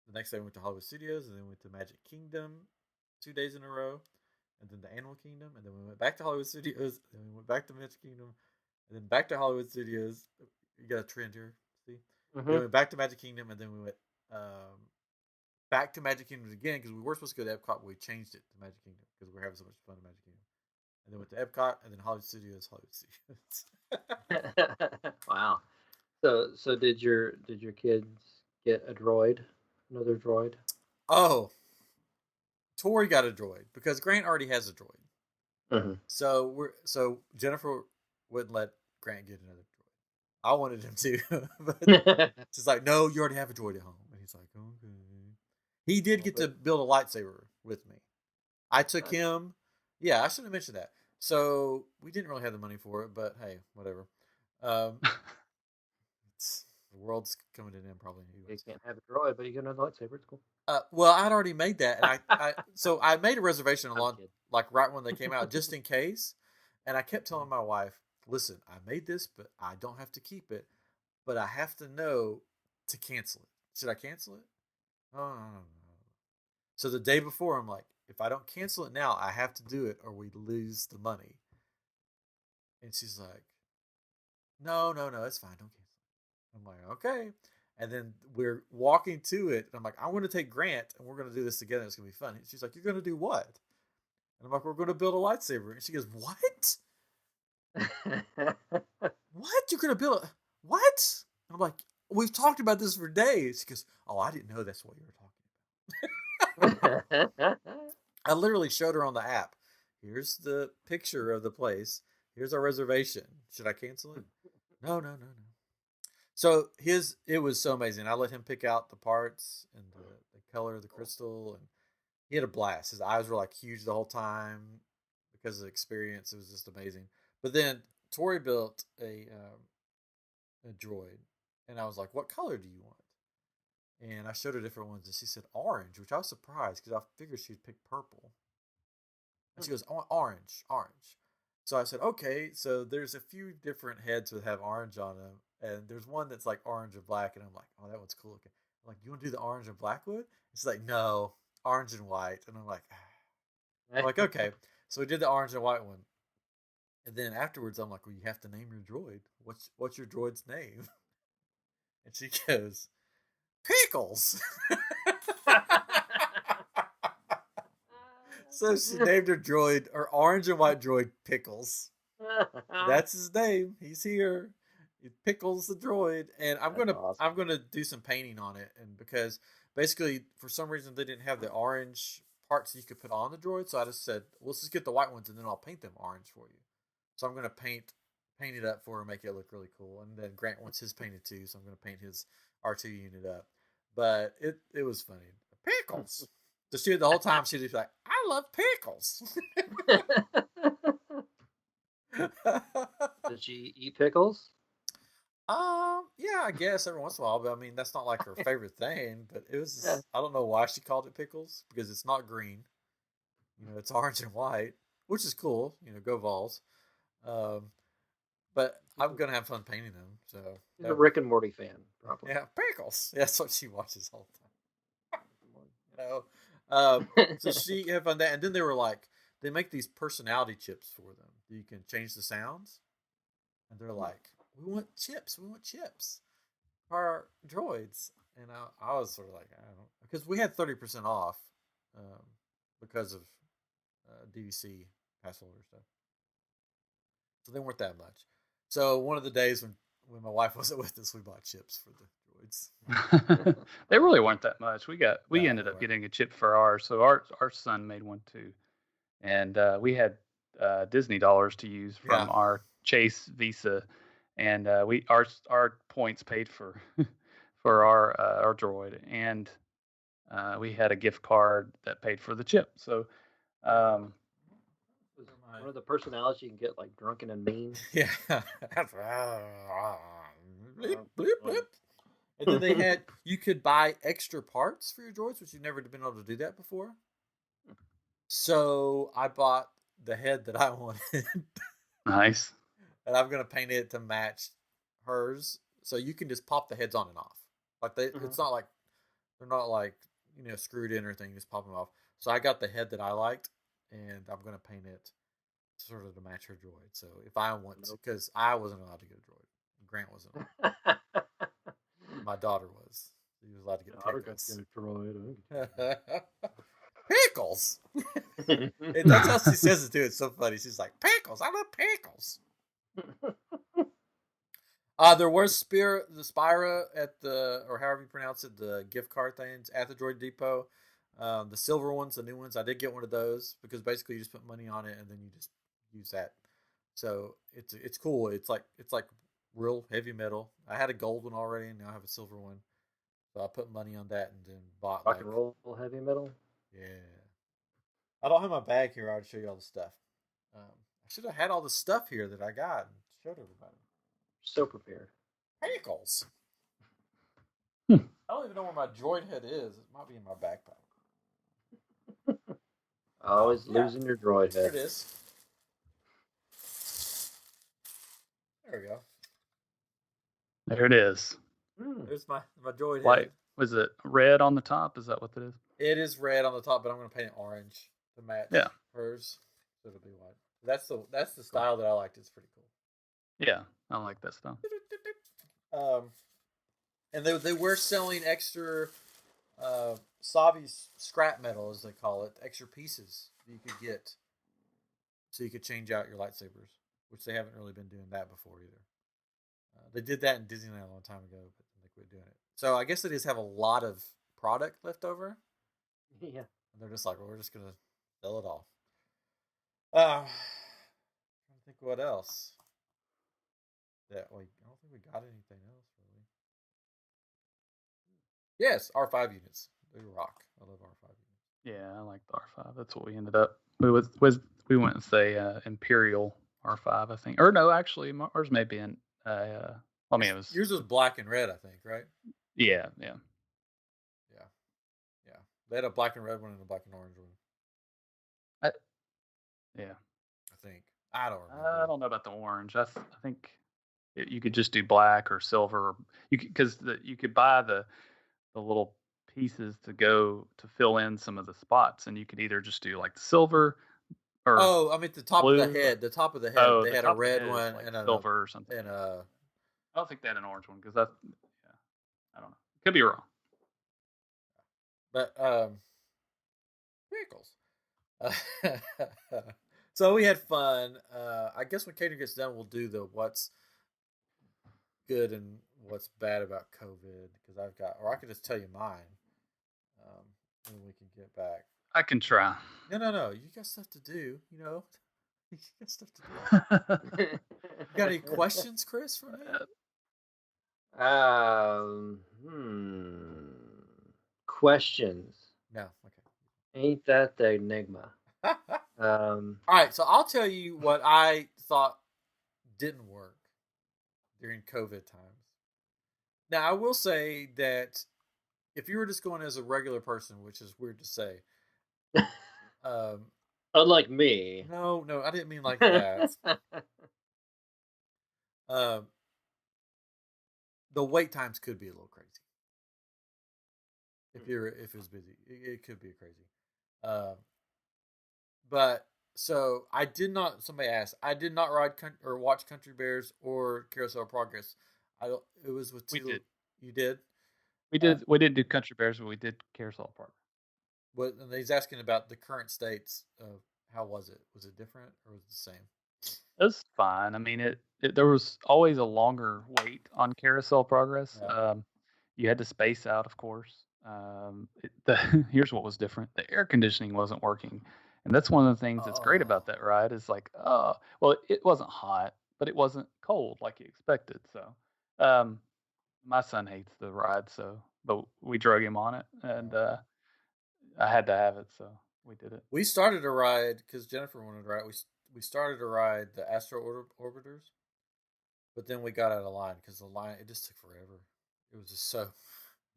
the next day we went to Hollywood Studios. And then we went to Magic Kingdom 2 days in a row. And then the Animal Kingdom. And then we went back to Hollywood Studios. And we went back to Magic Kingdom. And then back to Hollywood Studios. You got a trend here, see? Mm-hmm. Then we went back to Magic Kingdom. And then we went back to Magic Kingdom again because we were supposed to go to Epcot, but we changed it to Magic Kingdom because we were having so much fun in Magic Kingdom. And then went to Epcot, and then Hollywood Studios. Wow. So did your kids get a droid? Another droid? Oh, Tori got a droid because Grant already has a droid. Mm-hmm. So Jennifer wouldn't let Grant get another droid. I wanted him to, but she's like, "No, you already have a droid at home." And he's like, "Okay." He did get to build a lightsaber with me. I took him. Yeah, I shouldn't have mentioned that. So we didn't really have the money for it, but hey, whatever. The world's coming to an end probably. You can't have a droid, but you can have a lightsaber. It's cool. Well, I'd already made that, and so I made a reservation like right when they came out, just in case. And I kept telling my wife, "Listen, I made this, but I don't have to keep it, but I have to know to cancel it. Should I cancel it? Oh, no. So the day before, I'm like, if I don't cancel it now, I have to do it or we lose the money. And she's like, no, it's fine. Don't cancel it. I'm like, okay. And then we're walking to it. And I'm like, I want to take Grant and we're going to do this together. It's going to be fun. And she's like, you're going to do what? And I'm like, we're going to build a lightsaber. And she goes, what? What? You're going to build a... What? And I'm like, we've talked about this for days. She goes, oh, I didn't know that's what you were talking about. I literally showed her on the app. Here's the picture of the place. Here's our reservation. Should I cancel it? No. So it was so amazing. I let him pick out the parts and the color of the crystal, and he had a blast. His eyes were like huge the whole time because of the experience. It was just amazing. But then Tori built a droid, and I was like, "What color do you want?" And I showed her different ones, and she said orange, which I was surprised because I figured she'd pick purple. And she goes, I want orange. So I said, okay, so there's a few different heads that have orange on them, and there's one that's like orange and black, and I'm like, oh, that one's cool. Okay. I'm like, you want to do the orange and black wood? She's like, no, orange and white. And I'm like, okay. So we did the orange and white one. And then afterwards, I'm like, well, you have to name your droid. What's your droid's name? And she goes, Pickles. So she named her droid, or orange and white droid, Pickles. That's his name. He's here. He Pickles the droid, and I'm gonna do some painting on it, and because basically for some reason they didn't have the orange parts you could put on the droid, so I just said, well, let's just get the white ones and then I'll paint them orange for you. So I'm gonna paint it up for her, make it look really cool, and then Grant wants his painted too, so I'm gonna paint his R2 unit up. But it was funny. Pickles. So she the whole time she'd be like, I love pickles. Did she eat pickles? Yeah, I guess every once in a while, but I mean that's not like her favorite thing. But it was I don't know why she called it pickles, because it's not green. It's orange and white, which is cool. Go Vols. But I'm gonna have fun painting them. So she's a Rick and Morty fan, probably. Yeah, pickles. Yeah, that's what she watches all the time. know. So she had fun that, and then they were like, they make these personality chips for them. You can change the sounds, and they're like, we want chips for our droids. And I was sort of like, I don't know, because we had 30% off because of DVC pass holder stuff. So they weren't that much. So one of the days when my wife wasn't with us, we bought chips for the droids. They really weren't that much. We ended up getting a chip for ours. So our son made one too, and we had Disney dollars to use from our Chase Visa, and our points paid for for our droid, and we had a gift card that paid for the chip. So. One of the personalities you can get like drunken and mean. Yeah. Bleep, bleep, bleep. And then they had, you could buy extra parts for your droids, which you've never been able to do that before. So I bought the head that I wanted. Nice. And I'm going to paint it to match hers. So you can just pop the heads on and off. Like it's not like, they're not like, screwed in or anything. Just pop them off. So I got the head that I liked, and I'm going to paint it sort of to match her droid. So if I want to, because I wasn't allowed to get a droid. Grant wasn't. My daughter was. She was allowed to get pickles. Droid. Pickles. And that's how she says it too. It's so funny. She's like, pickles. I love pickles. There was the Spira at or however you pronounce it, the gift card things at the Droid Depot. The silver ones, the new ones. I did get one of those because basically you just put money on it and then you just use that. So it's cool. It's like real heavy metal. I had a gold one already, and now I have a silver one. So I put money on that and then bought rock and roll heavy metal. Yeah. I don't have my bag here. I'll show you all the stuff. I should have had all the stuff here that I got and showed everybody. So prepared. Pickles. I don't even know where my droid head is. It might be in my backpack. Always losing your droid head. There it is. There we go. There it is. There's my droid White. head. Was it red on the top? Is that what it is? It is red on the top, but I'm going to paint it orange to match hers. So it'll be white. That's the style that I liked. It's pretty cool. Yeah, I like that style. And they were selling extra Savi's scrap metal, as they call it, extra pieces that you could get, so you could change out your lightsabers, which they haven't really been doing that before either. They did that in Disneyland a long time ago, but they quit doing it. So I guess they just have a lot of product left over. Yeah. And they're just like, well, we're just gonna sell it all. I think what else. I don't think we got anything else really. Yes, R5 units. They rock. I love R5 units. Yeah, I like the R5. That's what we ended up. We went and say Imperial R5, I think. Or no, actually, ours may be in. It was yours was black and red, I think, right? Yeah. They had a black and red one and a black and orange one. I think. I don't remember. I don't know about the orange. I think you could just do black or silver. Because you could buy the little pieces to fill in some of the spots, and you could either just do like the silver or the top blue. Of the head. The top of the head. They had a red one like and a silver or something. And I don't think they had an orange one because I don't know. Could be wrong. But vehicles. So we had fun. I guess when catering gets done, we'll do the what's good and what's bad about COVID, because I could just tell you mine. When we can get back. I can try. No. You got stuff to do. You got stuff to do. You got any questions, Chris, for me? Questions. No. Okay. Ain't that the enigma? All right, so I'll tell you what I thought didn't work during COVID times. Now, I will say that if you were just going as a regular person, which is weird to say, unlike me. No, I didn't mean like that. The wait times could be a little crazy. if it was busy, it could be crazy. But so I did not. Somebody asked. I did not ride or watch Country Bears or Carousel of Progress. I don't. It was with two. We did. You did. We did. We didn't do Country Bears, but we did Carousel Park. What? And he's asking about the current states of how was it? Was it different or was it the same? It was fine. I mean, there was always a longer wait on Carousel Progress. Yeah. You had to space out, of course. Here's what was different: the air conditioning wasn't working, and that's one of the things that's great about that ride. Is like, well, it wasn't hot, but it wasn't cold like you expected. So, my son hates the ride, but we drug him on it, and I had to have it, so we did it. We started a ride because Jennifer wanted to ride. We started to ride the Astro Orbiters, but then we got out of line because the line it just took forever. It was just so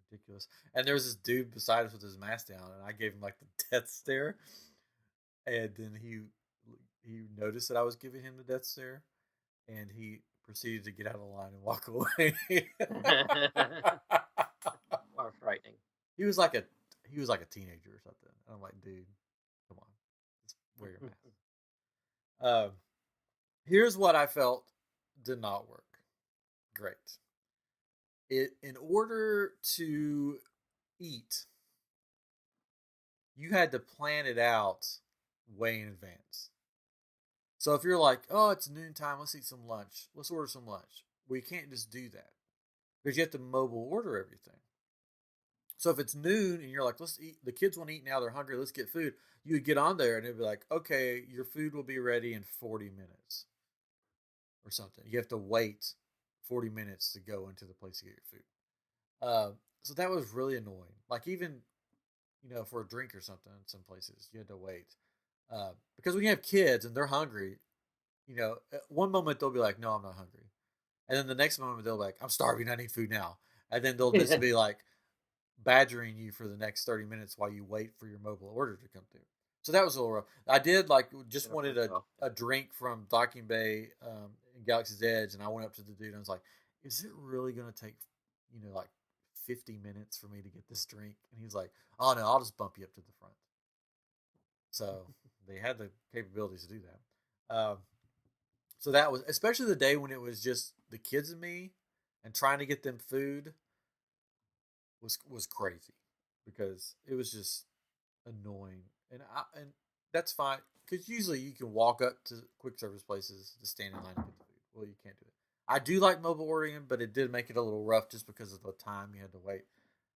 ridiculous. And there was this dude beside us with his mask down, and I gave him like the death stare, and then he noticed that I was giving him the death stare, and he proceeded to get out of line and walk away. More frightening. He was like a teenager or something. And I'm like, dude, come on, just wear your mask. Here's what I felt did not work. Great. In order to eat, you had to plan it out way in advance. So if you're like, oh, it's noontime, let's eat some lunch. Let's order some lunch. Well, you can't just do that because you have to mobile order everything. So if it's noon and you're like, let's eat, the kids want to eat now, they're hungry, let's get food. You would get on there and it'd be like, okay, your food will be ready in 40 minutes or something. You have to wait 40 minutes to go into the place to get your food. So that was really annoying. Like even, for a drink or something in some places, you had to wait. Because when you have kids and they're hungry, at one moment they'll be like, no, I'm not hungry. And then the next moment they'll be like, I'm starving, I need food now. And then they'll just be like badgering you for the next 30 minutes while you wait for your mobile order to come through. So that was a little rough. I did just wanted a drink from Docking Bay in Galaxy's Edge, and I went up to the dude and I was like, is it really going to take, like 50 minutes for me to get this drink? And he's like, oh no, I'll just bump you up to the front. So they had the capabilities to do that. So that was, especially the day when it was just the kids and me and trying to get them food was crazy because it was just annoying. And that's fine because usually you can walk up to quick service places to stand in line to get the food. Well, you can't do it. I do like mobile ordering, but it did make it a little rough just because of the time you had to wait.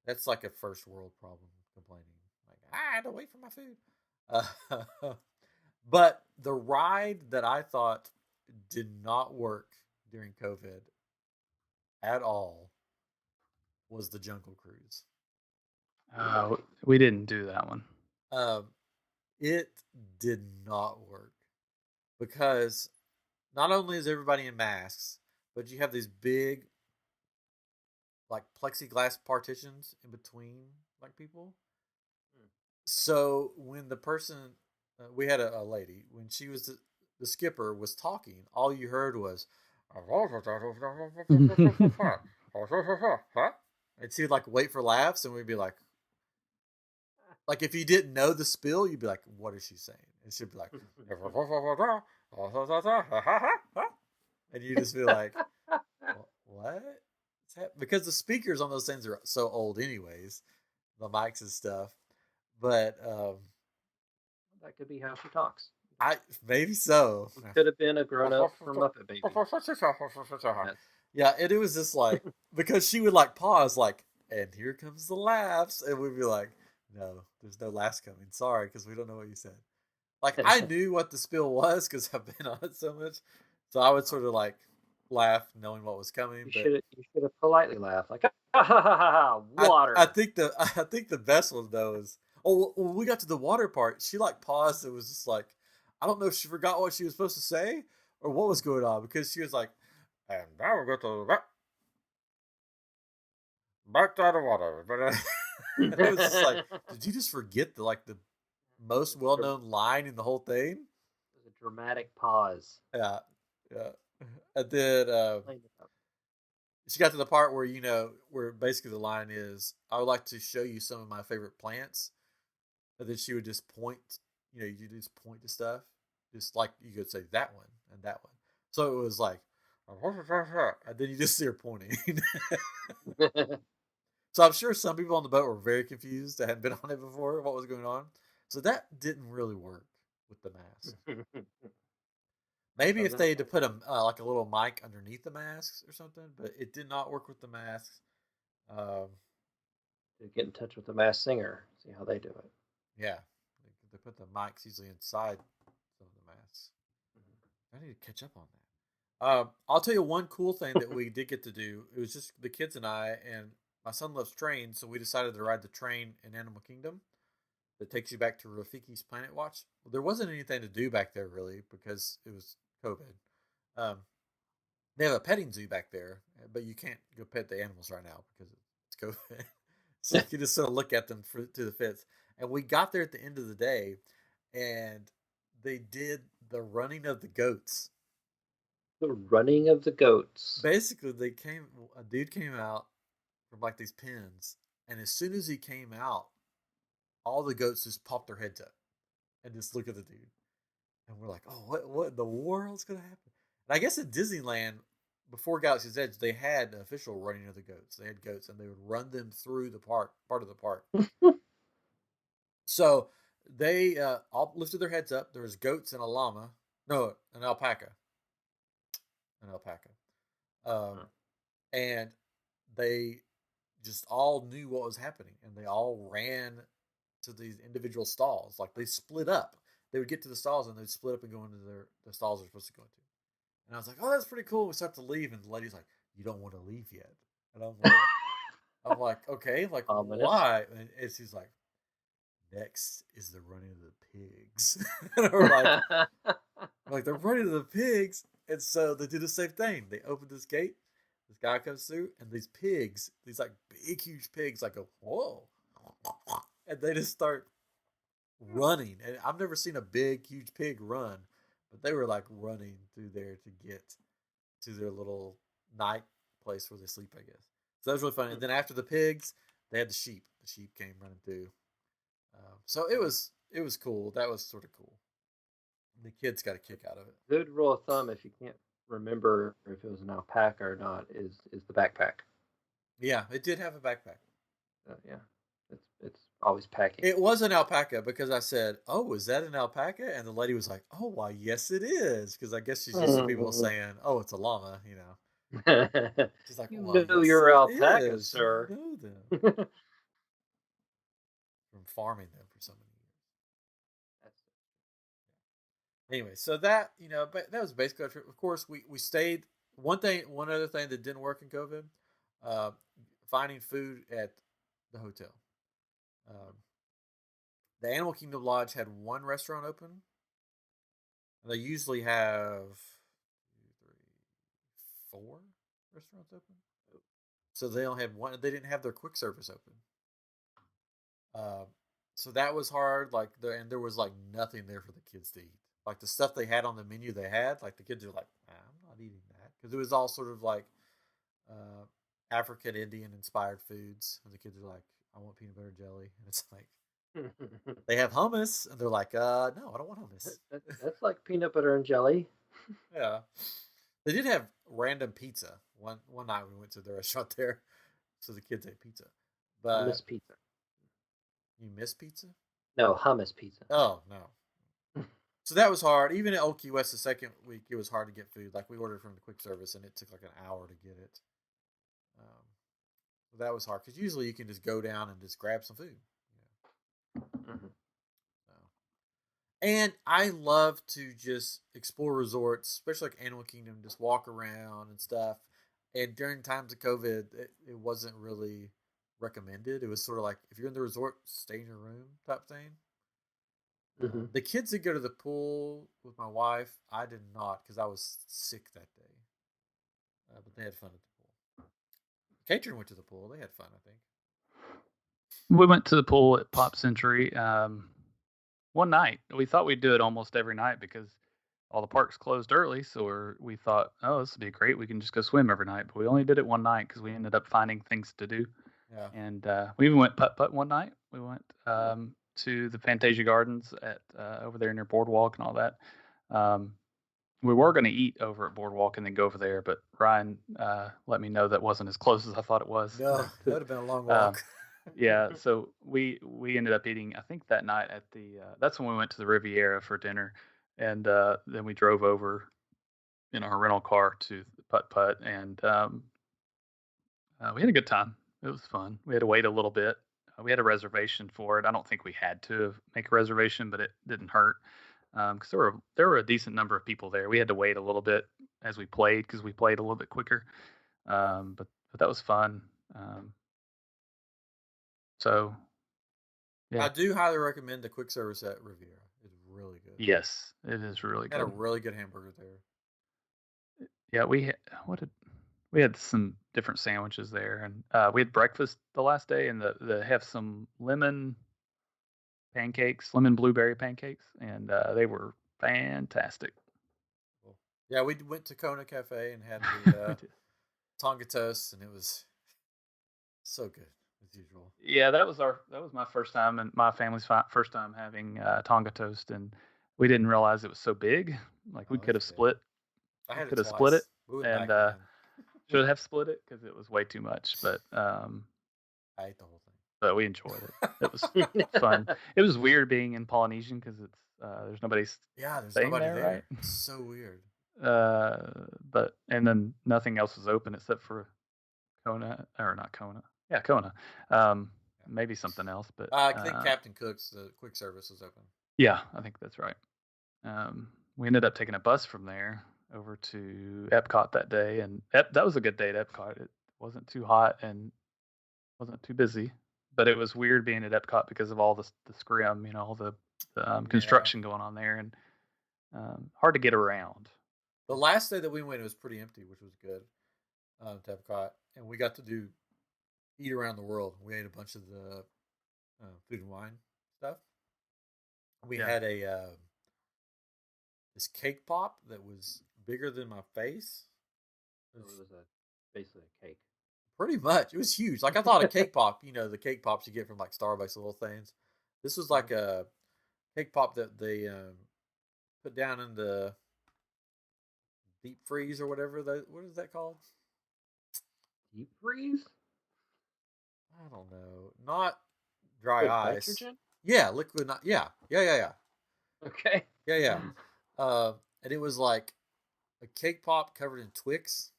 That's like a first world problem, complaining. Like, I had to wait for my food. But the ride that I thought did not work during COVID at all was the Jungle Cruise. We didn't do that one. It did not work because not only is everybody in masks, but you have these big, like plexiglass partitions in between, like people. So when the person, we had a lady when she was the skipper was talking, all you heard was, and she'd like wait for laughs, and we'd be like if you didn't know the spill, you'd be like, what is she saying? And she'd be like, and you just be like, what? Because the speakers on those things are so old anyways, the mics and stuff. But that could be how she talks. Maybe so. Could have been a grown-up from Muppet Baby. Yeah, and it was just like, because she would like pause, like, and here comes the laughs, and we'd be like, no, there's no laughs coming. Sorry, because we don't know what you said. Like, I knew what the spill was because I've been on it so much, so I would sort of like laugh knowing what was coming. You should have politely laughed, like, water. I think the best one though is, when we got to the water part, she like paused and was just like, I don't know if she forgot what she was supposed to say or what was going on, because she was like, and now we're going to back out of water. But and it was just like, did you just forget the most well-known line in the whole thing? There's a dramatic pause. Yeah. And then she got to the part where where basically the line is, "I would like to show you some of my favorite plants," and then she would just point. You just point to stuff, just like you could say that one and that one. So it was like, and then you just see her pointing. So I'm sure some people on the boat were very confused. They hadn't been on it before. What was going on? So that didn't really work with the mask. Maybe if they had to put like a little mic underneath the masks or something, but it did not work with the masks. Get in touch with the masked singer, see how they do it. Yeah, they put the mics usually inside some of the masks. I need to catch up on that. I'll tell you one cool thing that we did get to do. It was just the kids and I, and my son loves trains, so we decided to ride the train in Animal Kingdom that takes you back to Rafiki's Planet Watch. Well, there wasn't anything to do back there really because it was COVID. They have a petting zoo back there, but you can't go pet the animals right now because it's COVID. So you can just sort of look at them to the fence. And we got there at the end of the day, and they did the running of the goats. The running of the goats. Basically, a dude came out from like these pens, and as soon as he came out, all the goats just popped their heads up and just look at the dude. And we're like, oh, what in the world's going to happen? And I guess at Disneyland, before Galaxy's Edge, they had an official running of the goats. They had goats, and they would run them through the part of the park. So they all lifted their heads up. There was goats and an alpaca. And they just all knew what was happening, and they all ran to these individual stalls. Like they split up. They would get to the stalls, and they'd split up and go into the stalls they're supposed to go into. And I was like, oh, that's pretty cool. We start to leave, and the lady's like, you don't want to leave yet. And I'm like, okay, like why? And she's like, next is the running of the pigs. And we're like, they're running of the pigs. And so they do the same thing. They open this gate. This guy comes through, and these pigs, these like big, huge pigs, like go, whoa. And they just start running. And I've never seen a big, huge pig run, but they were like running through there to get to their little night place where they sleep, I guess. So that was really funny. And then after the pigs, they had the sheep. The sheep came running through. So it was cool. That was sort of cool. The kids got a kick out of it. Good rule of thumb, if you can't remember if it was an alpaca or not, is the backpack. Yeah, it did have a backpack. Yeah, it's always packing. It was an alpaca because I said, "Oh, is that an alpaca?" And the lady was like, "Oh, why, yes, it is." Because I guess she's used to people saying, "Oh, it's a llama," She's like, "You know your alpaca, sir." You know them. From farming them for so many years. Anyway, so that but that was basically our trip. Of course, we stayed. One other thing that didn't work in COVID, finding food at the hotel. The Animal Kingdom Lodge had one restaurant open. And they usually have 4 restaurants open. So they only had one. They didn't have their quick service open. So that was hard. And there was like nothing there for the kids to eat. Like the stuff they had on the menu, the kids were like, I'm not eating that, because it was all sort of like African Indian inspired foods, and the kids are like, I want peanut butter and jelly, and it's like they have hummus, and they're like, no, I don't want hummus. That's like peanut butter and jelly. Yeah, they did have random pizza. One night we went to the restaurant there, so the kids ate pizza. But I miss pizza. You miss pizza? No, hummus pizza. Oh no. So that was hard. Even at Old Key West the second week, it was hard to get food. Like we ordered from the quick service, and it took like an hour to get it. So that was hard because usually you can just go down and just grab some food. And I love to just explore resorts, especially like Animal Kingdom, just walk around and stuff. And during times of COVID, it wasn't really recommended. It was sort of like, if you're in the resort, stay in your room type thing. The kids did go to the pool with my wife. I did not, because I was sick that day. But they had fun at the pool. Katrin went to the pool. They had fun, I think. We went to the pool at Pop Century one night. We thought we'd do it almost every night because all the parks closed early, so we thought, oh, this would be great. We can just go swim every night. But we only did it one night because we ended up finding things to do. Yeah. And we even went putt-putt one night. We went to the Fantasia Gardens at over there near Boardwalk and all that. We were going to eat over at Boardwalk and then go over there, but Ryan let me know that wasn't as close as I thought it was. No, that would have been a long walk. Yeah, so we ended up eating, I think that night at the that's when we went to the Riviera for dinner, and then we drove over in our rental car to Putt Putt, and we had a good time. It was fun. We had to wait a little bit. We had a reservation for it. I don't think we had to make a reservation, but it didn't hurt because there were a decent number of people there. We had to wait a little bit as we played because we played a little bit quicker, but that was fun. So, yeah. I do highly recommend the quick service at Riviera. It's really good. Yes, it is really good. Had a really good hamburger there. Yeah, we had some different sandwiches there, and we had breakfast the last day, and they have some lemon blueberry pancakes, and they were fantastic. Cool. Yeah, we went to Kona Cafe and had the Tonga toast, and it was so good. As usual. Yeah, that was my first time and my family's first time having Tonga toast, and we didn't realize it was so big. Like we could have split. I had could have split it, and should have split it because it was way too much. But I ate the whole thing. But we enjoyed it. It was fun. It was weird being in Polynesian because it's there's nobody. There's nobody there. Right? It's so weird. But and then nothing else was open except for Kona, or not Kona. Yeah, Kona. Maybe something else, but I think Captain Cook's the quick service was open. Yeah, I think that's right. We ended up taking a bus from there over to Epcot that day, and that was a good day at Epcot. It wasn't too hot and wasn't too busy, but it was weird being at Epcot because of all the scrim, all the construction going on there, and hard to get around. The last day that we went, it was pretty empty, which was good to Epcot, and we got to eat around the world. We ate a bunch of the food and wine stuff. We had this cake pop that was bigger than my face. It was basically a cake. Pretty much. It was huge. Like I thought a cake pop, the cake pops you get from like Starbucks, little things. This was like a cake pop that they put down in the deep freeze or whatever. What is that called? Deep freeze? I don't know. Not dry ice. Nitrogen? Yeah, liquid. Yeah. Okay. Yeah. And it was like a cake pop covered in Twix.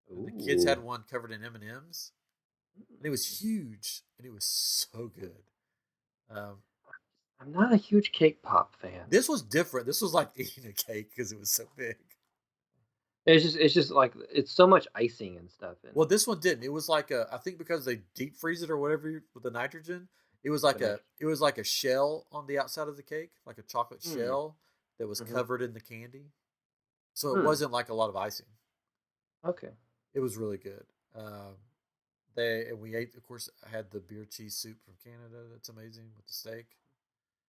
And the kids had one covered in M&Ms. And it was huge, and it was so good. I'm not a huge cake pop fan. This was different. This was like eating a cake because it was so big. It's just like it's so much icing and stuff. Well, this one didn't. It was like I think because they deep freeze it or whatever with the nitrogen, it was like a shell on the outside of the cake, like a chocolate shell that was covered in the candy. So it wasn't like a lot of icing. Okay. It was really good. We ate, of course. I had the beer cheese soup from Canada. That's amazing with the steak.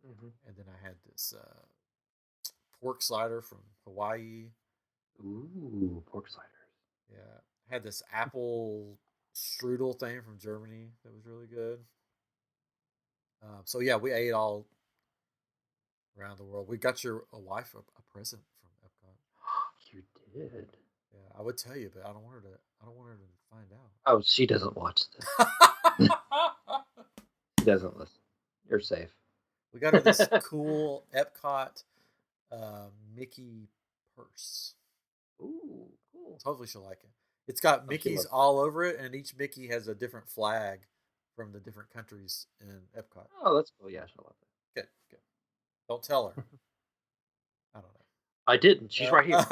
And then I had this pork slider from Hawaii. Ooh, pork sliders. Yeah. I had this apple strudel thing from Germany that was really good. So yeah, we ate all around the world. We got your wife a present from Epcot. You did. Yeah, I would tell you, but I don't want her to find out. Oh, she doesn't watch this. She doesn't listen. You're safe. We got her this cool Epcot Mickey purse. Ooh, cool. Hopefully she'll like it. It's got Mickeys all over it, and each Mickey has a different flag from the different countries in Epcot. Oh, that's cool. Yeah, she'll love it. Good. Don't tell her. I don't know. I didn't. She's right here.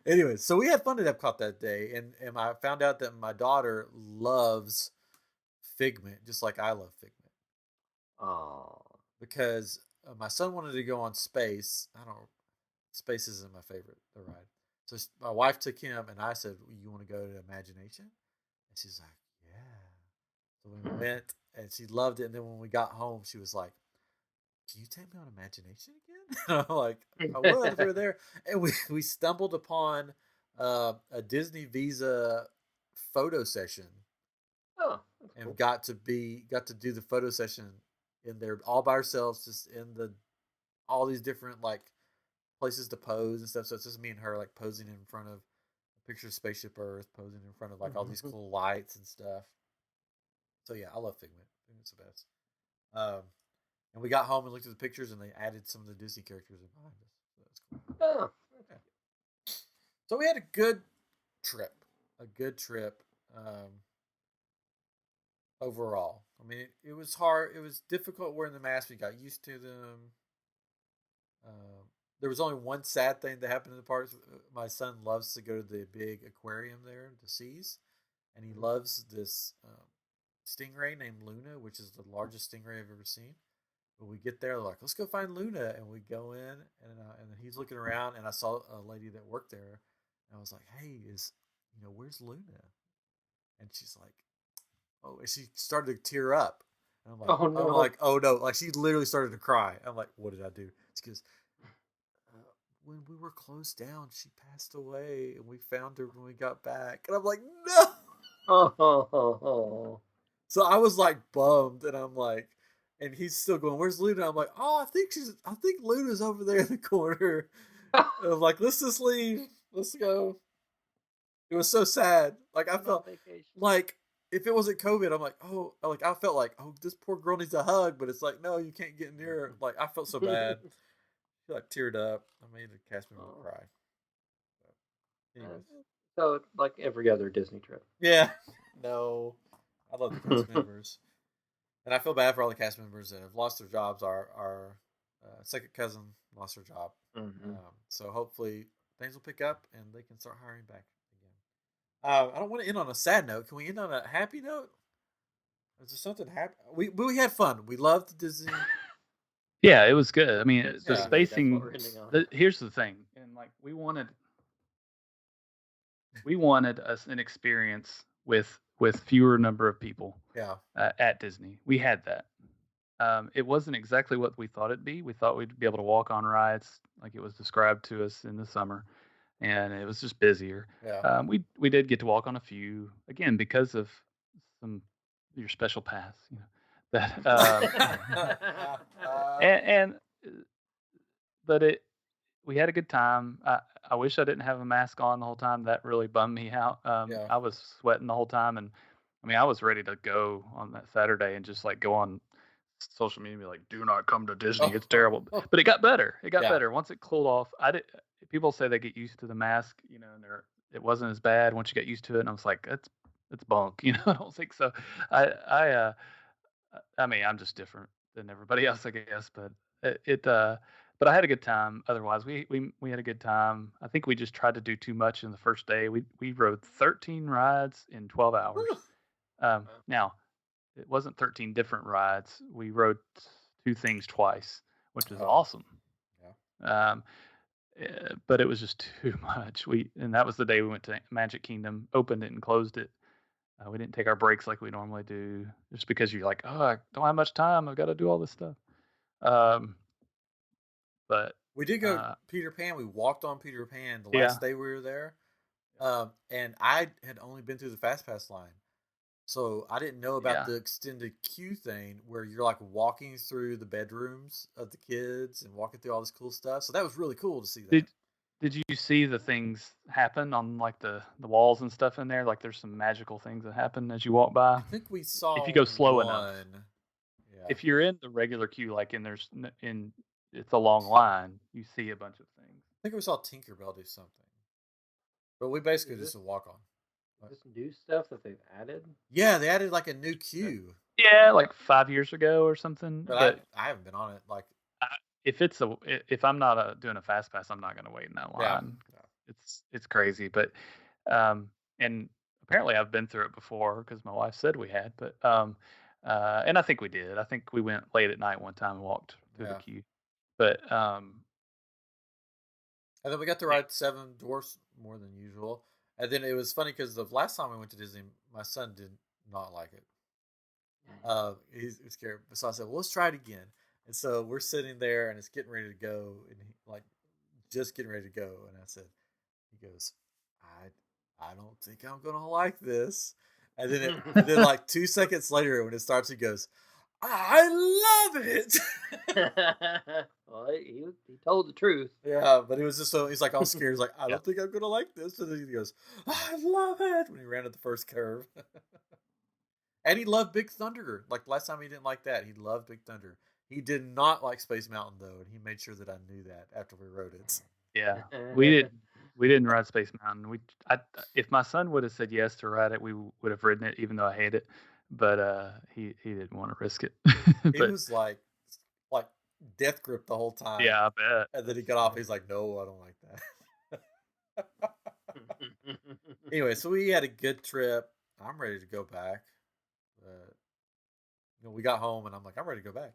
Anyway, so we had fun at Epcot that day, and I found out that my daughter loves Figment, just like I love Figment. Oh. Because my son wanted to go on Space. Space isn't my favorite ride. So my wife took him, and I said, "You want to go to Imagination?" And she's like, "Yeah." So we went, and she loved it. And then when we got home, she was like, "Can you take me on Imagination again?" And I'm like, I would if we were there. And we stumbled upon a Disney Visa photo session. Oh, and cool. got to do the photo session in there all by ourselves, just in all these different like places to pose and stuff. So it's just me and her like posing in front of a picture of Spaceship Earth, posing in front of like all these cool lights and stuff. So yeah, I love Figment. Figment's the best. And we got home and looked at the pictures, and they added some of the Disney characters behind us. So that's cool. Oh, yeah. So we had a good trip. Overall. I mean, it was hard. It was difficult wearing the mask. We got used to them. There was only one sad thing that happened in the parks. My son loves to go to the big aquarium there, the seas, and he loves this stingray named Luna, which is the largest stingray I've ever seen. But we get there, they're like, let's go find Luna, and we go in, and he's looking around, and I saw a lady that worked there, and I was like, hey, where's Luna? And she's like, oh, and she started to tear up. And I'm like, oh no, like she literally started to cry. I'm like, what did I do? It's because when we were closed down, she passed away, and we found her when we got back. And I'm like, no. Oh. So I was like bummed, and I'm like, and he's still going, where's Luna? I'm like, oh, I think Luna's over there in the corner. And I'm like, let's just leave. Let's go. It was so sad. Like I felt like if it wasn't COVID, I'm like, oh, like I felt like, oh, this poor girl needs a hug, but it's like, no, you can't get near her. Like I felt so bad. I like teared up. I made a cast member cry. Anyways. So like every other Disney trip. Yeah. No. I love the cast members. And I feel bad for all the cast members that have lost their jobs. Our second cousin lost her job. Mm-hmm. So hopefully things will pick up and they can start hiring back again. I don't want to end on a sad note. Can we end on a happy note? Is there something happy? We had fun. We loved Disney. Yeah, it was good. I mean, the spacing. Here's the thing, and like we wanted an experience with fewer number of people. Yeah. At Disney, we had that. It wasn't exactly what we thought it'd be. We thought we'd be able to walk on rides like it was described to us in the summer, and it was just busier. Yeah. We did get to walk on a few again because of your special pass, that but we had a good time. I wish I didn't have a mask on the whole time. That really bummed me out. I was sweating the whole time, and I mean, I was ready to go on that Saturday and just like go on social media and be like, "Do not come to Disney. It's terrible." But it got better. It got better once it cooled off. People say they get used to the mask, and it wasn't as bad once you get used to it. And I was like, it's bunk, I don't think so. I mean, I'm just different than everybody else, I guess. But but I had a good time. Otherwise, we had a good time. I think we just tried to do too much in the first day. We rode 13 rides in 12 hours. Now, it wasn't 13 different rides. We rode 2 things twice, which is awesome. Yeah. But it was just too much. And that was the day we went to Magic Kingdom, opened it and closed it. We didn't take our breaks like we normally do, just because you're like, oh, I don't have much time. I've got to do all this stuff. But we did go Peter Pan. We walked on Peter Pan the last day we were there. And I had only been through the Fast Pass line. So I didn't know about the extended queue thing where you're like walking through the bedrooms of the kids and walking through all this cool stuff. So that was really cool to see that. Did you see the things happen on like the walls and stuff in there? Like there's some magical things that happen as you walk by. I think we saw if you go slow enough. Yeah. If you're in the regular queue, like it's a long line, you see a bunch of things. I think we saw Tinkerbell do something. But we basically just walk on. This new stuff that they've added? Yeah, they added like a new queue. Yeah, like 5 years ago or something. But I haven't been on it. Like, if I'm not doing a fast pass, I'm not going to wait in that line. Yeah. It's crazy, but and apparently I've been through it before because my wife said we had. But and I think we did. I think we went late at night one time and walked through the queue. But and then we got to ride 7 Dwarfs more than usual. And then it was funny because the last time we went to Disney, my son did not like it. He was scared. So I said, well, let's try it again. And so we're sitting there, and it's getting ready to go, and just getting ready to go. And I said, he goes, I don't think I'm gonna like this. And then like 2 seconds later, when it starts, he goes, I love it. Well, he told the truth. Yeah, but it was just he's like all scared. He's like, I don't think I'm gonna like this. And then he goes, I love it, when he ran at the first curve. And he loved Big Thunder. Like last time he didn't like that. He loved Big Thunder. He did not like Space Mountain though, and he made sure that I knew that after we rode it. Yeah, we didn't ride Space Mountain. If my son would have said yes to ride it, we would have ridden it, even though I hate it. But he didn't want to risk it. He was like death grip the whole time. Yeah, I bet. And then he got off. He's like, no, I don't like that. Anyway, so we had a good trip. I'm ready to go back. We got home, and I'm like, I'm ready to go back.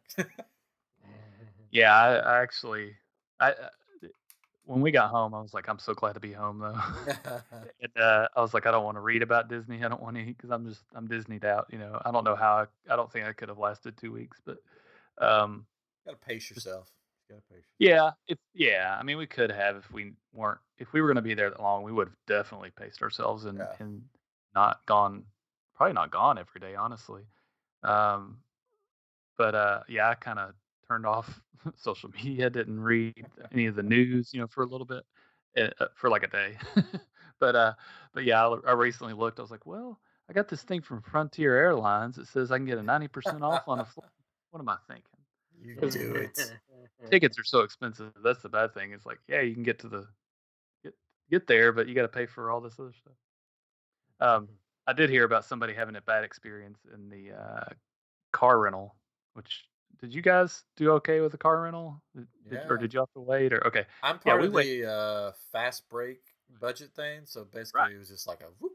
Yeah, I actually, when we got home, I was like, I'm so glad to be home though. And I was like, I don't want to read about Disney. I don't want to, because I'm Disneyed out. I don't know how. I don't think I could have lasted 2 weeks, but Gotta pace yourself. Yeah, I mean, we could have if we were going to be there that long, we would have definitely paced ourselves and probably not gone every day, honestly. But yeah, I kind of turned off social media, didn't read any of the news, for a little bit, for like a day. But yeah, I recently looked. I was like, well, I got this thing from Frontier Airlines that says I can get a 90% off on a flight. What am I thinking? You do it. Tickets are so expensive. That's the bad thing. It's like, yeah, you can get there, but you got to pay for all this other stuff. I did hear about somebody having a bad experience in the car rental. Which, did you guys do okay with the car rental? Or did you have to wait? Or okay, I'm part of the fast break budget thing, so basically it was just like a whoop.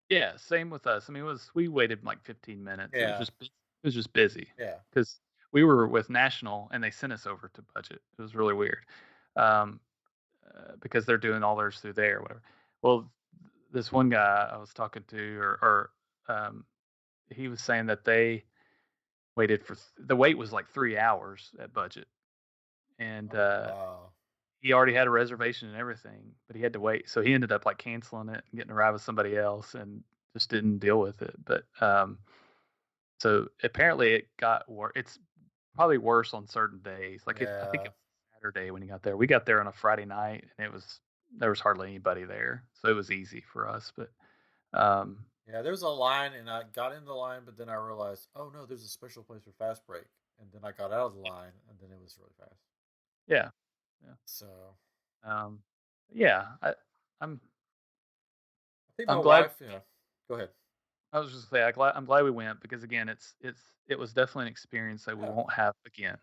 Yeah, same with us. I mean, we waited like 15 minutes. Yeah. It was just busy. Yeah. Because we were with National, and they sent us over to budget. It was really weird, because they're doing all theirs through there or whatever. Well, this one guy I was talking to, he was saying that they waited for the wait was like 3 hours at budget, and wow. he already had a reservation and everything, but he had to wait. So he ended up like canceling it and getting a ride with somebody else, and just didn't deal with it. But so apparently it got worse. It's probably worse on certain days. Like I think it was Saturday when he got there. We got there on a Friday night, and there was hardly anybody there, so it was easy for us. But yeah, there was a line, and I got in the line, but then I realized, oh no, there's a special place for fast break, and then I got out of the line, and then it was really fast. Yeah. So, yeah, I'm glad. Wife, go ahead. I was just saying, I'm glad we went, because again, it was definitely an experience that we won't have again.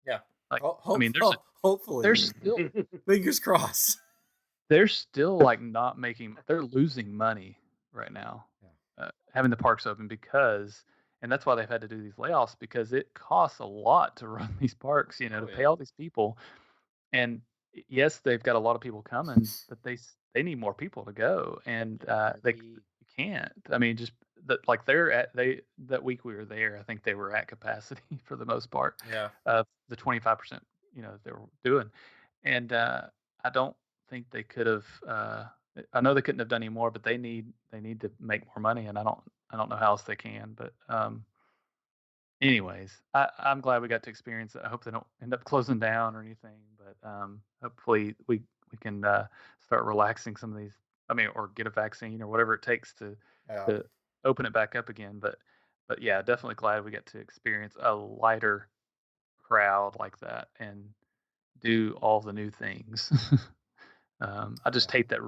Yeah. Like, hopefully, there's still fingers crossed. They're still like they're losing money right now, having the parks open, and that's why they've had to do these layoffs, because it costs a lot to run these parks, to pay all these people. And yes, they've got a lot of people coming, but they need more people to go, and they can't. I mean, just like that week we were there, I think they were at capacity for the most part. Yeah. The 25%, they were doing, and I don't think they could have. I know they couldn't have done any more, but they need to make more money, and I don't know how else they can. But anyways, I'm glad we got to experience it. I hope they don't end up closing down or anything, but hopefully we can start relaxing some of these. I mean, or get a vaccine or whatever it takes to open it back up again. But yeah, definitely glad we get to experience a lighter crowd like that and do all the new things. I just hate that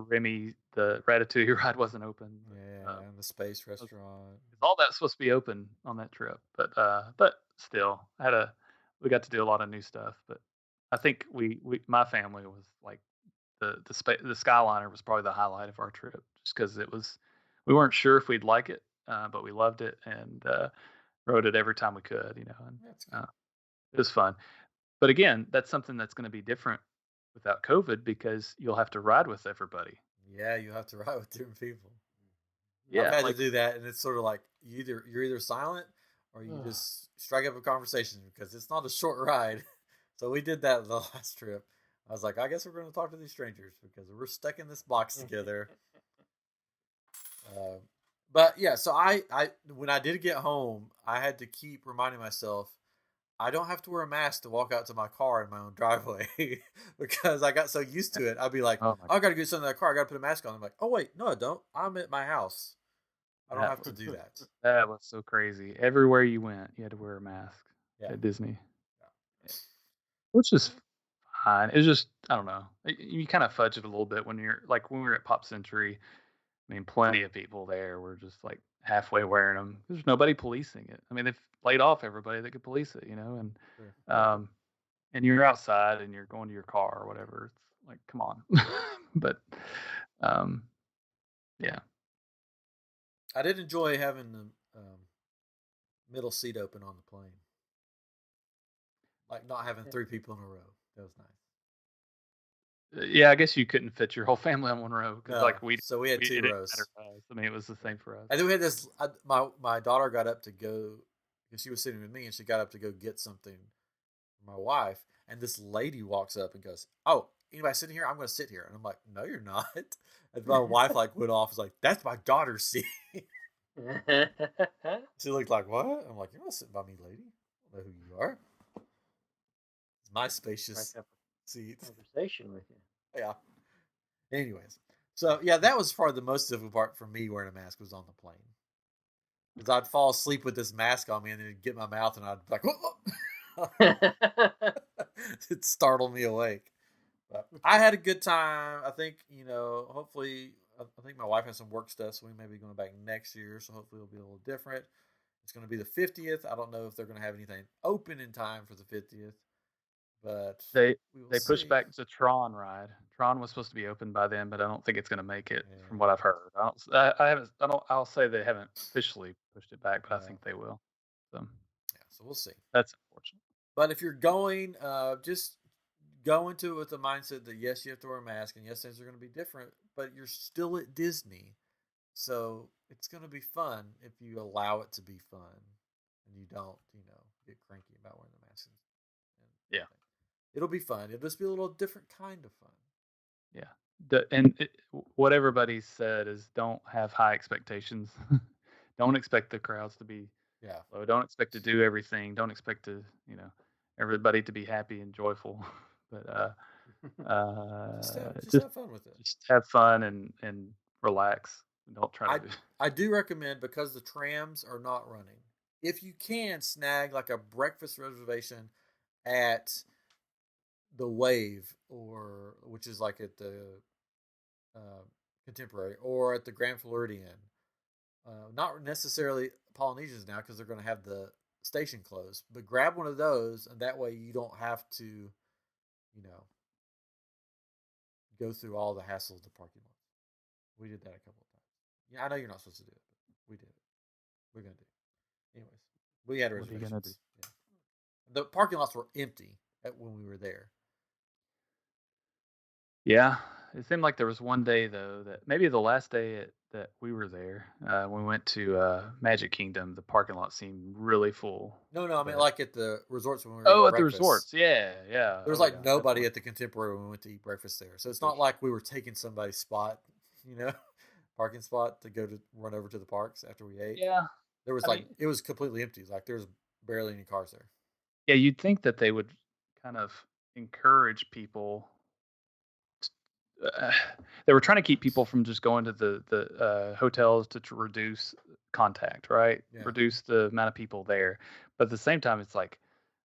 the Ratatouille ride wasn't open. Yeah, and the space restaurant. All that's supposed to be open on that trip, but still, we got to do a lot of new stuff. But I think my family was like the Skyliner was probably the highlight of our trip, just because we weren't sure if we'd like it, but we loved it and rode it every time we could, and it was fun. But again, that's something that's going to be different without COVID, because you'll have to ride with everybody. Yeah, you have to ride with different people. Yeah, I've had to do that, and it's sort of like you're either silent or you just strike up a conversation because it's not a short ride. So we did that the last trip. I was like, I guess we're going to talk to these strangers because we're stuck in this box together. But yeah, so I when I did get home, I had to keep reminding myself I don't have to wear a mask to walk out to my car in my own driveway because I got so used to it. I'd be like, I got to get something in the car. I got to put a mask on. I'm like, oh wait, no, I don't. I'm at my house. I don't have to do that. That was so crazy. Everywhere you went, you had to wear a mask at Disney, which is fine. It's just, I don't know. You kind of fudge it a little bit when you're like when we were at Pop Century. I mean, plenty of people there were just like halfway wearing them. There's nobody policing it. I mean, they've laid off everybody that could police it, and you're outside and you're going to your car or whatever. It's like, come on. But, yeah. I did enjoy having the middle seat open on the plane. Like not having 3 people in a row. That was nice. Yeah, I guess you couldn't fit your whole family on one row because so we had 2 rows. I mean, it was the same for us. And then we had this. My daughter got up to go because she was sitting with me, and she got up to go get something for my wife. And this lady walks up and goes, "Oh, anybody sitting here? I'm going to sit here." And I'm like, "No, you're not." And my wife went off. Was like, "That's my daughter's seat." She looked like, "What?" I'm like, "You're not sitting by me, lady. I don't know who you are." It's my spacious seat. Conversation with you. Yeah. Anyways, so yeah, that was probably the most difficult part for me wearing a mask was on the plane. Because I'd fall asleep with this mask on me and then it'd get my mouth and I'd be like, it'd startle me awake. But I had a good time. I think, hopefully, I think my wife has some work stuff, so we may be going back next year. So hopefully it'll be a little different. It's going to be the 50th. I don't know if they're going to have anything open in time for the 50th. But they pushed back the Tron ride. Tron was supposed to be open by then, but I don't think it's going to make it from what I've heard. I'll say they haven't officially pushed it back, but I think they will. So we'll see. That's unfortunate. But if you're going, just go into it with the mindset that yes, you have to wear a mask, and yes, things are going to be different, but you're still at Disney, so it's going to be fun if you allow it to be fun, and you don't, get cranky about wearing the mask. Yeah. It'll be fun. It'll just be a little different kind of fun. Yeah. What everybody said is don't have high expectations. Don't expect the crowds to be low. Don't expect to do everything. Don't expect to, everybody to be happy and joyful. But just have fun with it. Just have fun and relax. Don't try to do. I do recommend, because the trams are not running, if you can snag like a breakfast reservation at the Wave, which is like at the Contemporary, or at the Grand Floridian. Not necessarily Polynesians now because they're going to have the station closed, but grab one of those, and that way you don't have to, go through all the hassle of the parking lot. We did that a couple of times. Yeah, I know you're not supposed to do it, but we did it. We're going to do it. Anyways, we had reservations. What are you going to do? Yeah. The parking lots were empty when we were there. Yeah, it seemed like there was one day though that maybe the last day that we were there, when we went to Magic Kingdom, the parking lot seemed really full. No, I mean like at the resorts when we were. Oh, at the resorts, yeah. There was nobody at the Contemporary when we went to eat breakfast there, so it's not like we were taking somebody's spot, parking spot to go to run over to the parks after we ate. Yeah, there was it was completely empty. Like there was barely any cars there. Yeah, you'd think that they would kind of encourage people. They were trying to keep people from just going to the hotels to reduce contact, right? Yeah. Reduce the amount of people there. But at the same time, it's like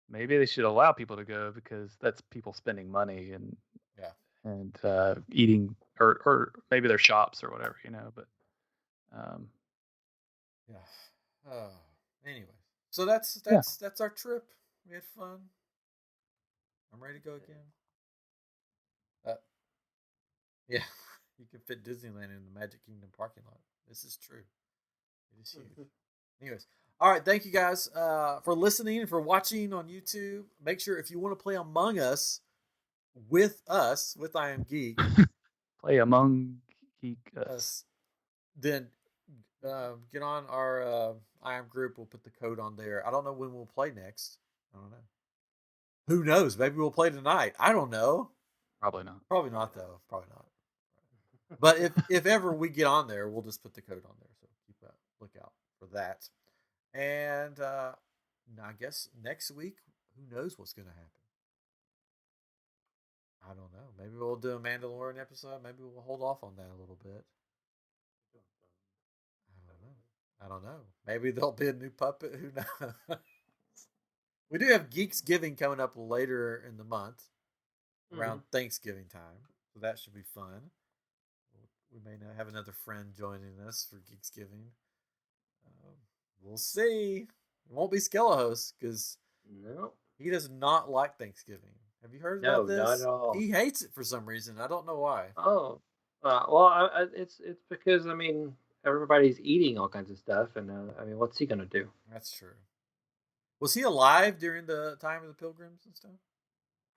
maybe they should allow people to go because that's people spending money and eating or maybe their shops or whatever, But anyway, so that's our trip. We had fun. I'm ready to go again. Yeah, you can fit Disneyland in the Magic Kingdom parking lot. This is true. It is huge. Anyways, all right. Thank you guys for listening and for watching on YouTube. Make sure if you want to play Among Us with us, with I Am Geek, play Among Geek Us. Then get on our IAM group. We'll put the code on there. I don't know when we'll play next. I don't know. Who knows? Maybe we'll play tonight. I don't know. Probably not. Probably not, though. Probably not. But if ever we get on there, we'll just put the code on there. So keep a lookout for that. And I guess next week, who knows what's going to happen? I don't know. Maybe we'll do a Mandalorian episode. Maybe we'll hold off on that a little bit. I don't know. Maybe there'll be a new puppet. Who knows? We do have Geeksgiving coming up later in the month, around Thanksgiving time. So that should be fun. We may now have another friend joining us for Geeksgiving. We'll see. It won't be Skelehos because he does not like Thanksgiving. Have you heard about this? No, not at all. He hates it for some reason. I don't know why. Oh, well, it's because everybody's eating all kinds of stuff, and what's he gonna do? That's true. Was he alive during the time of the Pilgrims and stuff?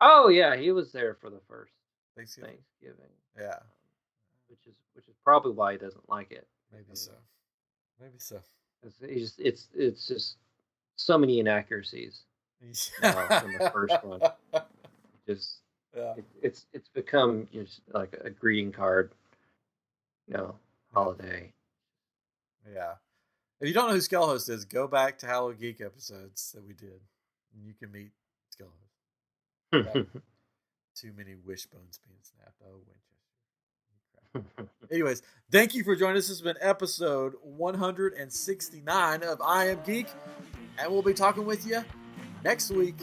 Oh yeah, he was there for the first Thanksgiving. Yeah, which is probably why he doesn't like it. Maybe so. It's just so many inaccuracies from the first one. It's become just like a greeting card, holiday. Yeah. If you don't know who Skelehos is, go back to Halloween Geek episodes that we did, and you can meet Skelehos. Too many wishbones being snapped. Oh, Winchester. Anyways, thank you for joining us. This has been episode 169 of I Am Geek, and we'll be talking with you next week.